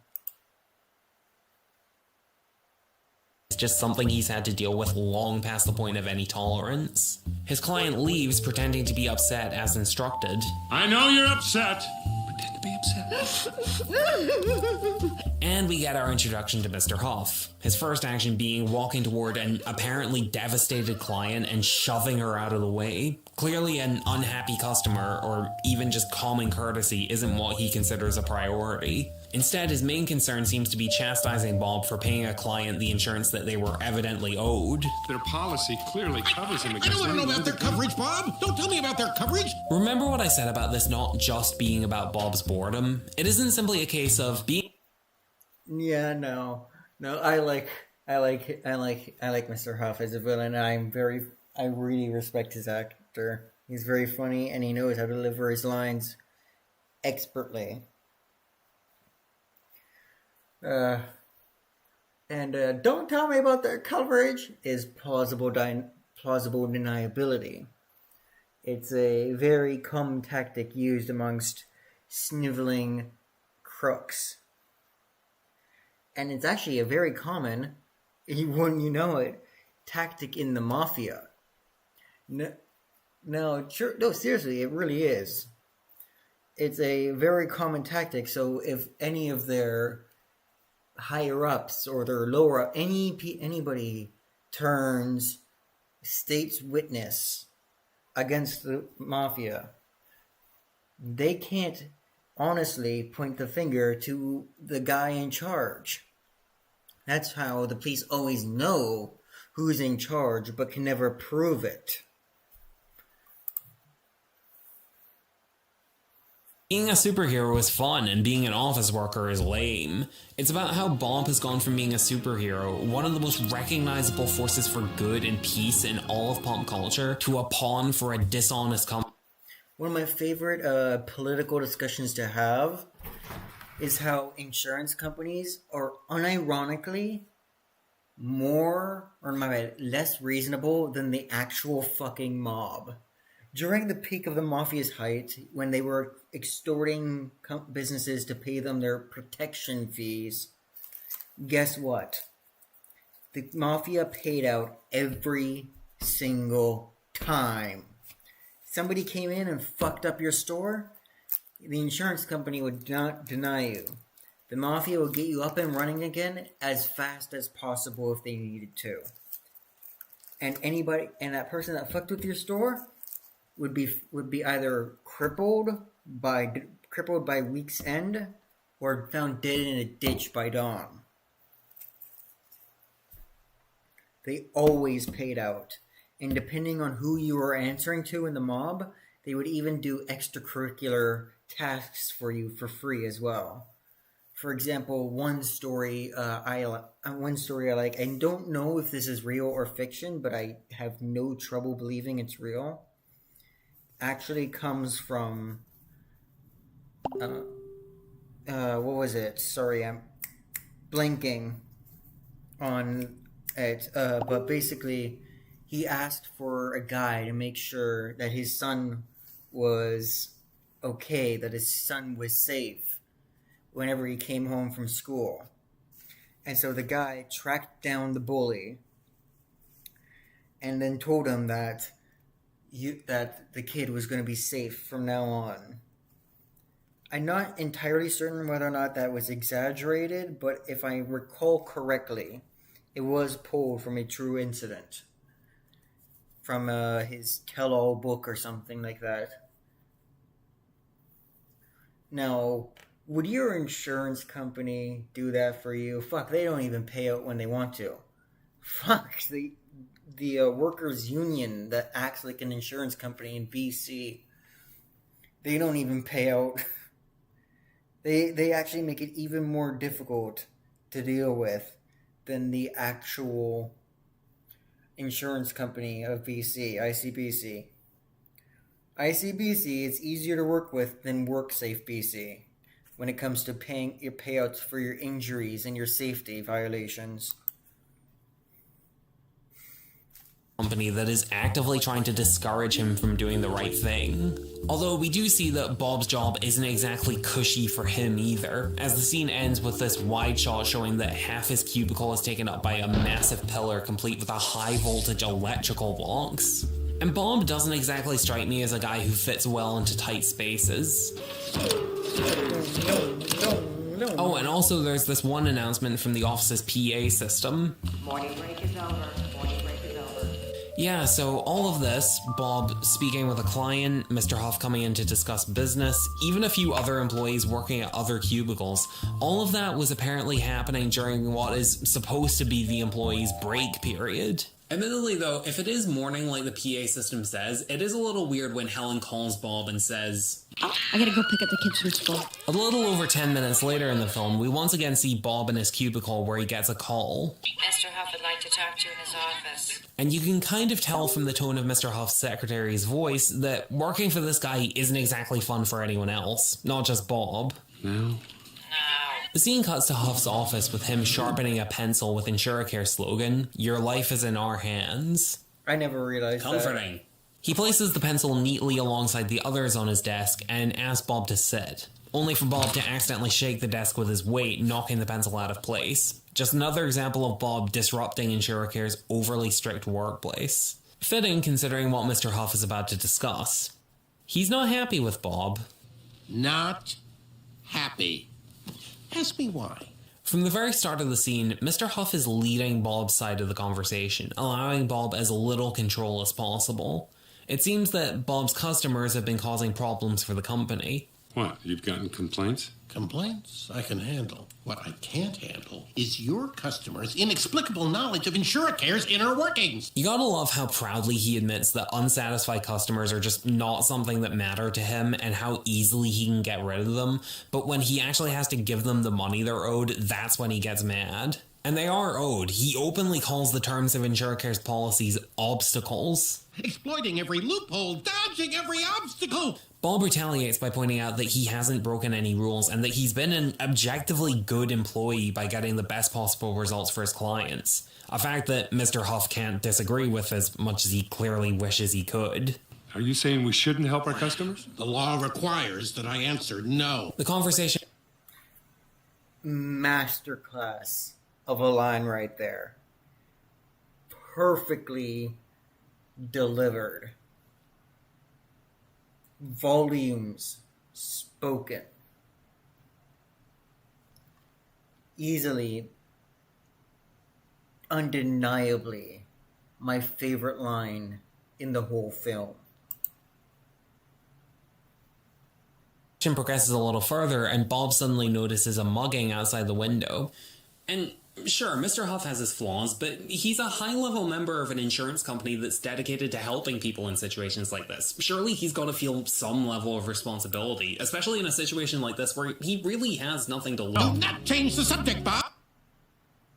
It's just something he's had to deal with long past the point of any tolerance. His client leaves pretending to be upset as instructed. I know you're upset. Pretend to be upset. And we get our introduction to Mr. Huff. His first action being walking toward an apparently devastated client and shoving her out of the way. Clearly an unhappy customer, or even just common courtesy, isn't what he considers a priority. Instead, his main concern seems to be chastising Bob for paying a client the insurance that they were evidently owed. Their policy clearly covers him I against don't want to know any about their coverage, Bob. Don't tell me about their coverage. Remember what I said about this not just being about Bob's boredom? It isn't simply a case of being... Yeah, no, I like Mr. Huff as a villain. I really respect his actor. He's very funny and he knows how to deliver his lines expertly. Don't tell me about their coverage is plausible deniability. It's a very common tactic used amongst sniveling crooks. And it's actually a very common, when you know it, tactic in the mafia. No, seriously, it really is. It's a very common tactic, so if any of their higher-ups or their lower-up, anybody turns state's witness against the mafia, they can't honestly point the finger to the guy in charge. That's how the police always know who's in charge, but can never prove it. Being a superhero is fun, and being an office worker is lame. It's about how Bob has gone from being a superhero, one of the most recognizable forces for good and peace in all of pop culture, to a pawn for a dishonest company. One of my favorite political discussions to have is how insurance companies are unironically less reasonable than the actual fucking mob. During the peak of the mafia's height, when they were extorting businesses to pay them their protection fees, guess what? The mafia paid out every single time. Somebody came in and fucked up your store, the insurance company would not deny you. The mafia would get you up and running again as fast as possible if they needed to. And that person that fucked with your store would be either crippled by week's end or found dead in a ditch by dawn. They always paid out. And depending on who you were answering to in the mob, they would even do extracurricular tasks for you for free as well. For example, one story I like, I don't know if this is real or fiction, but I have no trouble believing it's real, actually comes from, what was it? Sorry, I'm blanking on it, but basically, he asked for a guy to make sure that his son was okay, that his son was safe whenever he came home from school. And so the guy tracked down the bully and then told him that the kid was going to be safe from now on. I'm not entirely certain whether or not that was exaggerated, but if I recall correctly, it was pulled from a true incident. From his tell-all book or something like that. Now, would your insurance company do that for you? Fuck, they don't even pay out when they want to. Fuck, the workers' union that acts like an insurance company in BC, they don't even pay out. They actually make it even more difficult to deal with than the actual insurance company of BC, ICBC. ICBC is easier to work with than WorkSafe BC when it comes to paying your payouts for your injuries and your safety violations. Company that is actively trying to discourage him from doing the right thing. Although we do see that Bob's job isn't exactly cushy for him either, as the scene ends with this wide shot showing that half his cubicle is taken up by a massive pillar complete with a high voltage electrical box. And Bob doesn't exactly strike me as a guy who fits well into tight spaces. Oh, and also there's this one announcement from the office's PA system. Morning break is over. Yeah, so all of this, Bob speaking with a client, Mr. Huff coming in to discuss business, even a few other employees working at other cubicles, all of that was apparently happening during what is supposed to be the employees' break period. Admittedly though, if it is morning like the PA system says, it is a little weird when Helen calls Bob and says, I gotta go pick up the kids from school. A little over 10 minutes later in the film, we once again see Bob in his cubicle where he gets a call. Mr. Huff would like to talk to you in his office. And you can kind of tell from the tone of Mr. Huff's secretary's voice that working for this guy isn't exactly fun for anyone else, not just Bob. No. The scene cuts to Huff's office with him sharpening a pencil with InsureCare slogan, "Your life is in our hands." I never realized Comforting. that. He places the pencil neatly alongside the others on his desk and asks Bob to sit, only for Bob to accidentally shake the desk with his weight, knocking the pencil out of place. Just another example of Bob disrupting InsureCare's overly strict workplace. Fitting considering what Mr. Huff is about to discuss. He's not happy with Bob. Not happy. Ask me why. From the very start of the scene, Mr. Huff is leading Bob's side of the conversation, allowing Bob as little control as possible. It seems that Bob's customers have been causing problems for the company. What? You've gotten complaints? Complaints I can handle. What I can't handle is your customers' inexplicable knowledge of InsureCare's inner workings. You gotta love how proudly he admits that unsatisfied customers are just not something that matter to him and how easily he can get rid of them, but when he actually has to give them the money they're owed, that's when he gets mad. And they are owed. He openly calls the terms of InsureCare's policies obstacles. Exploiting every loophole, dodging every obstacle. Bob retaliates by pointing out that he hasn't broken any rules and that he's been an objectively good employee by getting the best possible results for his clients. A fact that Mr. Huff can't disagree with as much as he clearly wishes he could. Are you saying we shouldn't help our customers? The law requires that I answer no. The conversation... Masterclass of a line right there. Perfectly delivered. Volumes spoken. Easily, undeniably, my favorite line in the whole film. Progresses a little further, and Bob suddenly notices a mugging outside the window. And sure, Mr. Huff has his flaws, but he's a high-level member of an insurance company that's dedicated to helping people in situations like this. Surely he's got to feel some level of responsibility, especially in a situation like this where he really has nothing to lose. Don't not change the subject, Bob!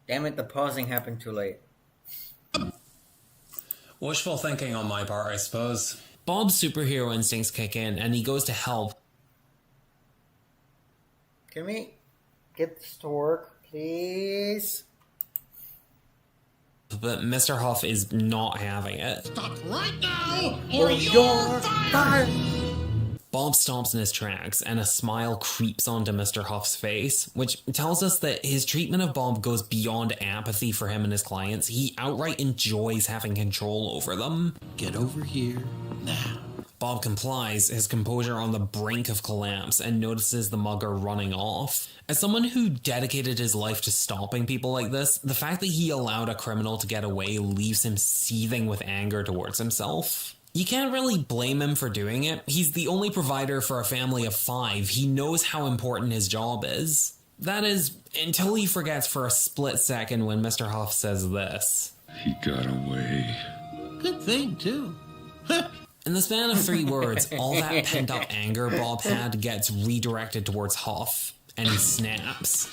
Damn it, the pausing happened too late. Wishful thinking on my part, I suppose. Bob's superhero instincts kick in, and he goes to help. Can we get this to work, please? But Mr. Huff is not having it. Stop right now, or you're fired! Bob stops in his tracks, and a smile creeps onto Mr. Huff's face, which tells us that his treatment of Bob goes beyond apathy for him and his clients. He outright enjoys having control over them. Get over here now. Bob complies, his composure on the brink of collapse, and notices the mugger running off. As someone who dedicated his life to stopping people like this, the fact that he allowed a criminal to get away leaves him seething with anger towards himself. You can't really blame him for doing it. He's the only provider for a family of 5. He knows how important his job is. That is, until he forgets for a split second when Mr. Huff says this. He got away. Good thing, too. In the span of 3 words, all that pent-up anger Bob had gets redirected towards Huff, and he snaps.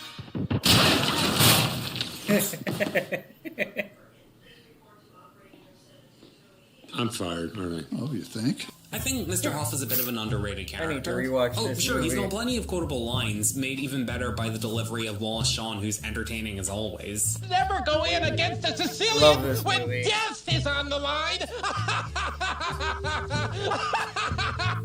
I'm fired, aren't I? Oh, you think? I think Mr. Huff is a bit of an underrated character. I need to rewatch this sure, movie. He's got plenty of quotable lines, made even better by the delivery of Wallace Shawn, who's entertaining as always. Never go in against a Sicilian when movie. death is on the line!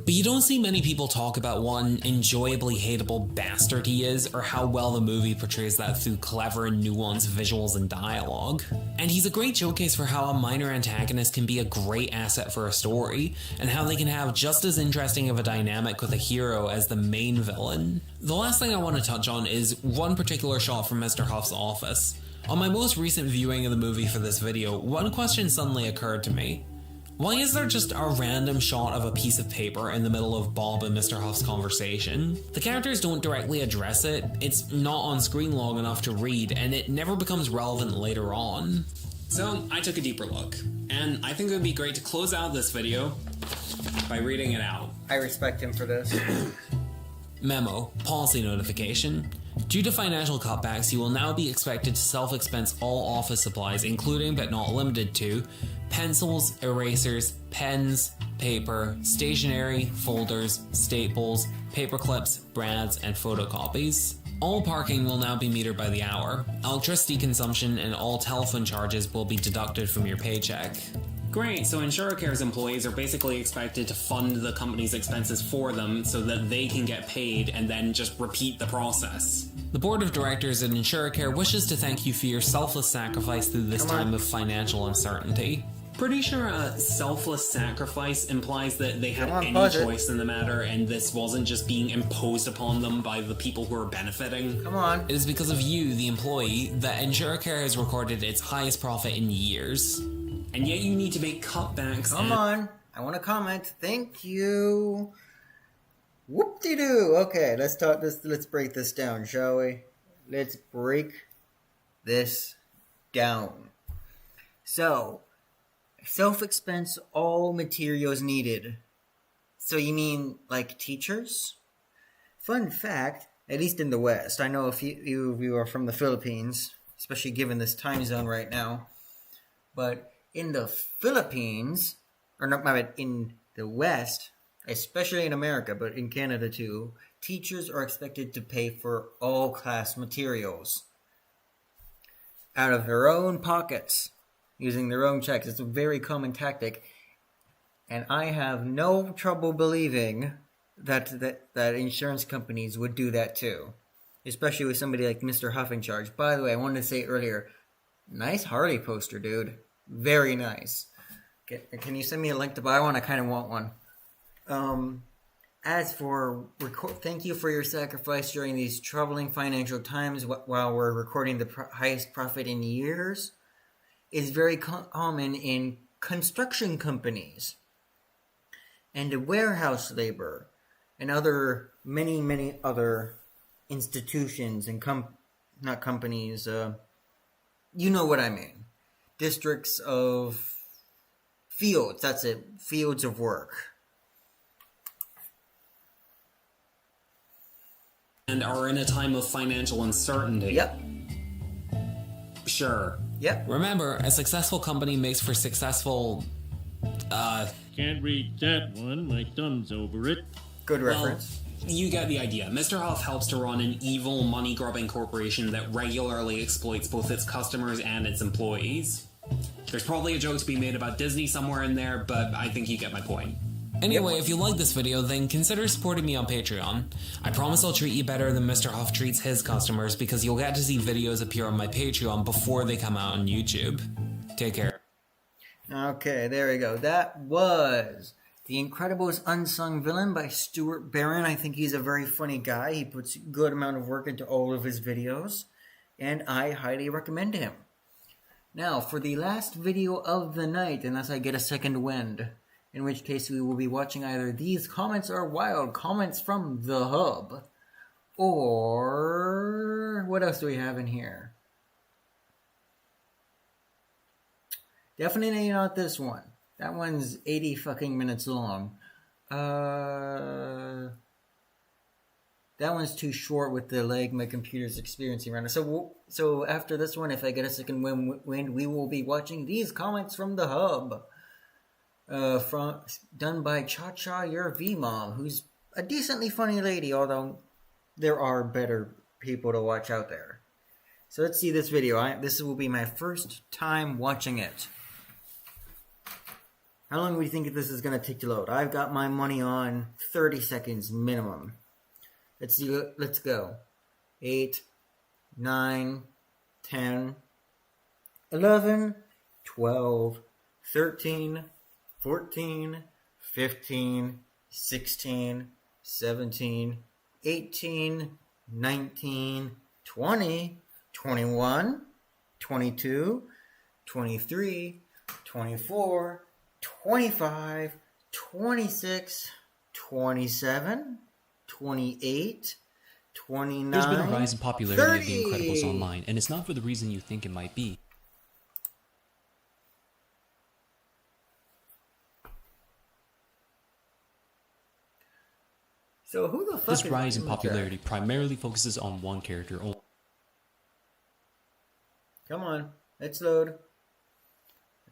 But you don't see many people talk about what an enjoyably hateable bastard he is, or how well the movie portrays that through clever and nuanced visuals and dialogue. And he's a great showcase for how a minor antagonist can be a great asset for a story, and how they can have just as interesting of a dynamic with a hero as the main villain. The last thing I want to touch on is one particular shot from Mr. Huff's office. On my most recent viewing of the movie for this video, one question suddenly occurred to me. Why is there just a random shot of a piece of paper in the middle of Bob and Mr. Huff's conversation? The characters don't directly address it, it's not on screen long enough to read, and it never becomes relevant later on. So I took a deeper look, and I think it would be great to close out this video by reading it out. I respect him for this. Memo, policy notification. Due to financial cutbacks, you will now be expected to self-expense all office supplies, including but not limited to pencils, erasers, pens, paper, stationery, folders, staples, paper clips, brads, and photocopies. All parking will now be metered by the hour. Electricity consumption and all telephone charges will be deducted from your paycheck. Great, so InsureCare's employees are basically expected to fund the company's expenses for them so that they can get paid and then just repeat the process. The board of directors at InsureCare wishes to thank you for your selfless sacrifice through this time of financial uncertainty. Pretty sure a selfless sacrifice implies that they had any choice in the matter and this wasn't just being imposed upon them by the people who are benefiting. Come on. It is because of you, the employee, that InsureCare has recorded its highest profit in years. And yet you need to make cutbacks. Come on. I want to comment. Thank you. Whoop-de-doo! Okay, let's talk this. Let's break this down, shall we? Let's break this down. So, self-expense all materials needed. So you mean like teachers? Fun fact, at least in the West, I know a few of you are from the Philippines, especially given this time zone right now. But in the Philippines, or not, my bad, in the West, especially in America, but in Canada too, teachers are expected to pay for all class materials out of their own pockets, using their own checks. It's a very common tactic, and I have no trouble believing that insurance companies would do that too, especially with somebody like Mr. Huff in charge. By the way, I wanted to say earlier, nice Harley poster, dude. Very nice. Can you send me a link to buy one? I kind of want one. As for thank you for your sacrifice during these troubling financial times while we're recording the highest profit in years, is very common in construction companies and warehouse labor and other many other institutions and not companies. You know what I mean. Districts of fields. That's it. Fields of work. And are in a time of financial uncertainty. Yep. Sure. Yep. Remember, a successful company makes for successful, Can't read that one. My thumb's over it. Good reference. Well, you get the idea. Mr. Huff helps to run an evil, money-grubbing corporation that regularly exploits both its customers and its employees. There's probably a joke to be made about Disney somewhere in there, but I think you get my point. Anyway, if you like this video, then consider supporting me on Patreon. I promise I'll treat you better than Mr. Huff treats his customers, because you'll get to see videos appear on my Patreon before they come out on YouTube. Take care. Okay, there we go. That was The Incredibles Unsung Villain by Stuart Barron. I think he's a very funny guy. He puts a good amount of work into all of his videos, and I highly recommend him. Now, for the last video of the night, unless I get a second wind, in which case we will be watching either These Comments Are Wild, comments from the Hub, or what else do we have in here? Definitely not this one. That one's 80 fucking minutes long. That one's too short with the lag my computer's experiencing right now. So after this one, if I get a second wind, we will be watching These Comments from the Hub. Done by Cha-Cha Your V-Mom, who's a decently funny lady, although there are better people to watch out there. So let's see this video. This will be my first time watching it. How long do you think this is going to take to load? I've got my money on 30 seconds minimum. Let's see. Let's go. 8, 9, 10, 11, 12, 13, 14, 15, 16, 17, 18, 19, 20, 21, 22, 23, 24, 25, 26, 27, 28, 29, There's been a rise in popularity 30. of The Incredibles online, and it's not for the reason you think it might be. So who the fuck This is rise in doing popularity primarily focuses on one character only. Come on, let's load.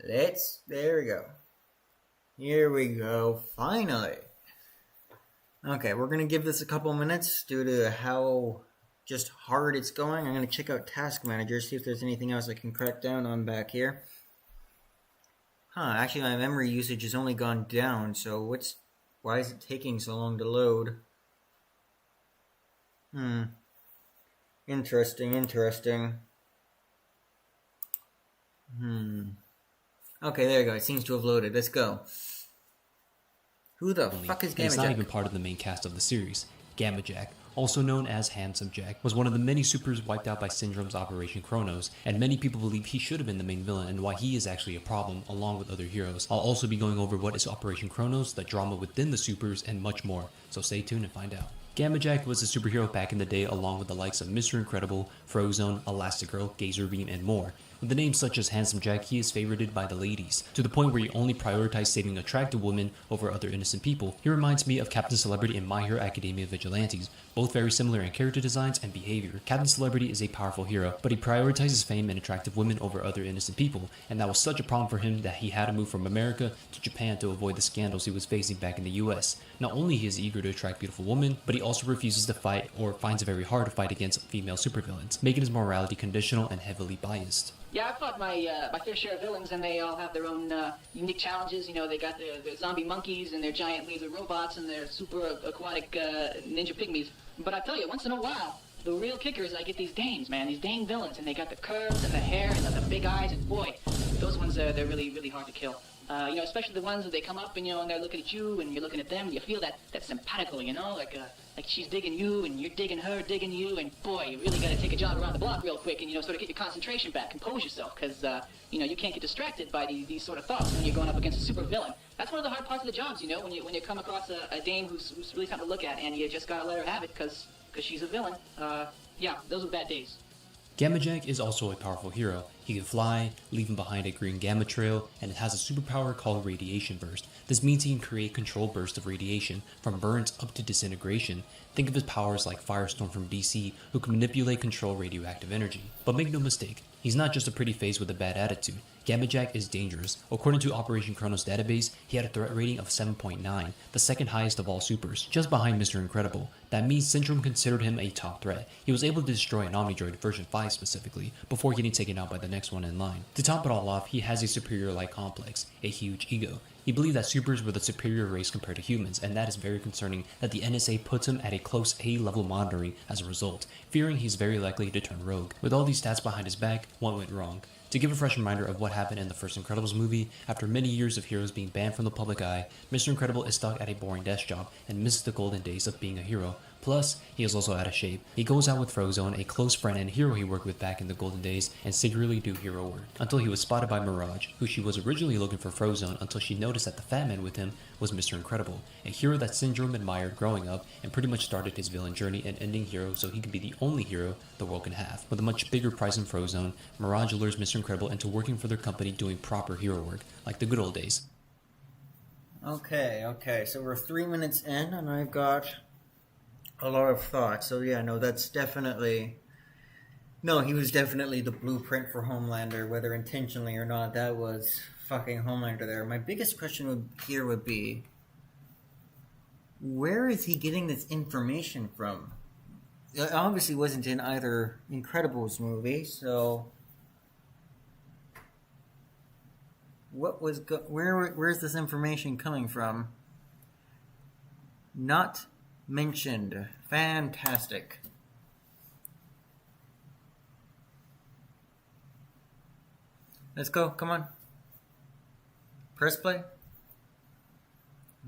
There we go. Here we go, finally. Okay, we're gonna give this a couple minutes due to how just hard it's going. I'm gonna check out Task Manager, see if there's anything else I can crack down on back here. Actually my memory usage has only gone down, so why is it taking so long to load? Interesting. Okay, there you go. It seems to have loaded. Let's go. Who the fuck is Gamma He's not Jack? even part of the main cast of the series. Gamma Jack, also known as Handsome Jack, was one of the many supers wiped out by Syndrome's Operation Chronos, and many people believe he should have been the main villain and why he is actually a problem along with other heroes. I'll also be going over what is Operation Chronos, the drama within the supers, and much more, so stay tuned and find out. Gamma Jack was a superhero back in the day along with the likes of Mr. Incredible, Frozone, Elastigirl, Gazer Beam, and more. With the names such as Handsome Jack, he is favorited by the ladies, to the point where he only prioritizes saving attractive women over other innocent people. He reminds me of Captain Celebrity and My Hero Academia Vigilantes, both very similar in character designs and behavior. Captain Celebrity is a powerful hero, but he prioritizes fame and attractive women over other innocent people, and that was such a problem for him that he had to move from America to Japan to avoid the scandals he was facing back in the US. Not only he is eager to attract beautiful women, but he also refuses to fight or finds it very hard to fight against female supervillains, making his morality conditional and heavily biased. Yeah, I fought my fair share of villains, and they all have their own unique challenges. You know, they got their zombie monkeys and their giant laser robots and their super aquatic ninja pygmies. But I tell you, once in a while, the real kicker is I get these dames, man, these dame villains, and they got the curves and the hair and the big eyes, and boy, those ones they're really, really hard to kill. You know, especially the ones that they come up and, you know, and they're looking at you and you're looking at them, and you feel that simpatico, you know, like she's digging you and you're digging her, digging you, and boy, you really got to take a jog around the block real quick and, you know, sort of get your concentration back, compose yourself, because, you know, you can't get distracted by these sort of thoughts when you're going up against a super villain. That's one of the hard parts of the jobs, you know, when you come across a dame who's really something to look at, and you just got to let her have it because she's a villain. Yeah, those were bad days. Gamma Jack is also a powerful hero. He can fly, leaving behind a green gamma trail, and it has a superpower called Radiation Burst. This means he can create controlled bursts of radiation, from burns up to disintegration. Think of his powers like Firestorm from DC, who can manipulate control radioactive energy. But make no mistake, he's not just a pretty face with a bad attitude. Gamma Jack is dangerous. According to Operation Chronos database, he had a threat rating of 7.9, the second highest of all supers, just behind Mr. Incredible. That means Syndrome considered him a top threat. He was able to destroy an Omnidroid version 5 specifically, before getting taken out by the next one in line. To top it all off, he has a superior-like complex, a huge ego. He believed that supers were the superior race compared to humans, and that is very concerning that the NSA puts him at a close A-level monitoring as a result, fearing he's very likely to turn rogue. With all these stats behind his back, what went wrong? To give a fresh reminder of what happened in the first Incredibles movie, after many years of heroes being banned from the public eye, Mr. Incredible is stuck at a boring desk job and misses the golden days of being a hero. Plus, he is also out of shape. He goes out with Frozone, a close friend and hero he worked with back in the golden days, and secretly do hero work, until he was spotted by Mirage, who she was originally looking for Frozone until she noticed that the fat man with him was Mr. Incredible, a hero that Syndrome admired growing up and pretty much started his villain journey and ending hero so he could be the only hero the world can have. With a much bigger prize in Frozone, Mirage lures Mr. Incredible into working for their company doing proper hero work, like the good old days. Okay, so we're 3 minutes in and I've got a lot of thoughts. So yeah, no, that's definitely... No, he was definitely the blueprint for Homelander, whether intentionally or not. That was fucking Homelander there. My biggest question here would be, where is he getting this information from? It obviously wasn't in either Incredibles movie, so... Where's this information coming from? Not mentioned. Fantastic. Let's go. Come on. Press play.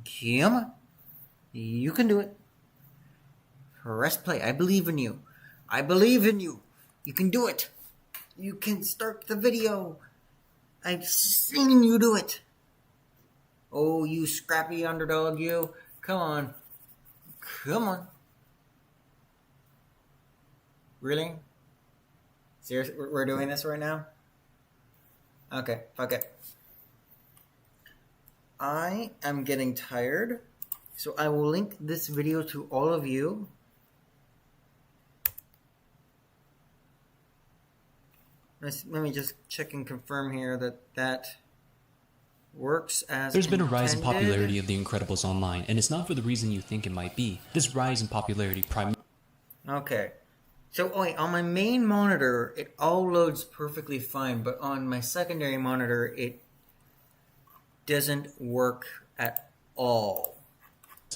Come on. You can do it. Press play. I believe in you. I believe in you. You can do it. You can start the video. I've seen you do it. Oh, you scrappy underdog, you. Come on. Come on. Really? Seriously? We're doing this right now? Okay, fuck it. I am getting tired, so I will link this video to all of you. Let me just check and confirm here that works as There's been a rise in intended. popularity of The Incredibles online, and it's not for the reason you think it might be. This rise in popularity Okay. So on my main monitor, it all loads perfectly fine, but on my secondary monitor, it doesn't work at all.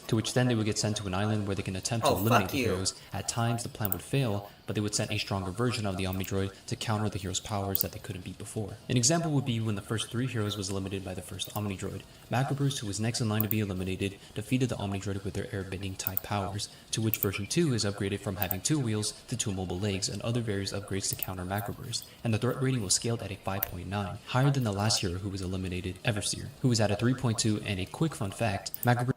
to which then they would get sent to an island where they can attempt to eliminate the heroes. At times, the plan would fail, but they would send a stronger version of the Omnidroid to counter the heroes' powers that they couldn't beat before. An example would be when the first 3 heroes was eliminated by the first Omnidroid. Macroburst, who was next in line to be eliminated, defeated the Omnidroid with their airbending type powers, to which version 2 is upgraded from having 2 wheels to 2 mobile legs and other various upgrades to counter Macroburst, and the threat rating was scaled at a 5.9, higher than the last hero who was eliminated, Everseer, who was at a 3.2, and a quick fun fact, Macroburst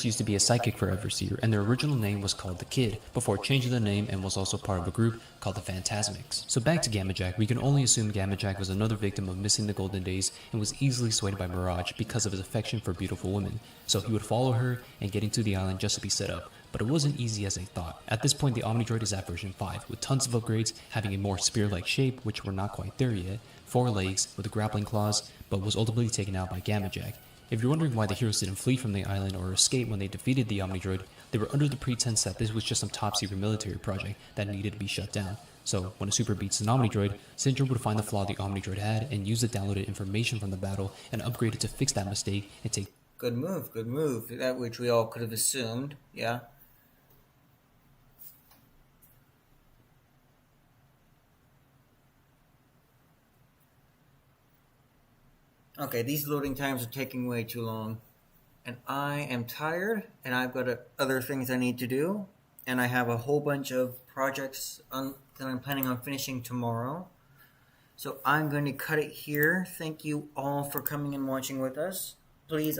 used to be a sidekick for Everseer, and their original name was called the Kid, before changing the name and was also part of a group called the Phantasmics. So back to Gammajack, we can only assume Gammajack was another victim of missing the golden days and was easily swayed by Mirage because of his affection for beautiful women, so he would follow her and getting to the island just to be set up. But it wasn't easy as they thought. At this point, the Omnidroid is at version 5, with tons of upgrades, having a more spear-like shape, which we're not quite there yet, 4 legs with grappling claws, but was ultimately taken out by Gammajack. If you're wondering why the heroes didn't flee from the island or escape when they defeated the Omnidroid, they were under the pretense that this was just some top-secret military project that needed to be shut down. So, when a super beats an Omnidroid, Syndrome would find the flaw the Omnidroid had and use the downloaded information from the battle and upgrade it to fix that mistake and take... Good move, good move. That which we all could have assumed, yeah. Okay, these loading times are taking way too long. And I am tired, and I've got other things I need to do. And I have a whole bunch of projects that I'm planning on finishing tomorrow. So I'm going to cut it here. Thank you all for coming and watching with us. Please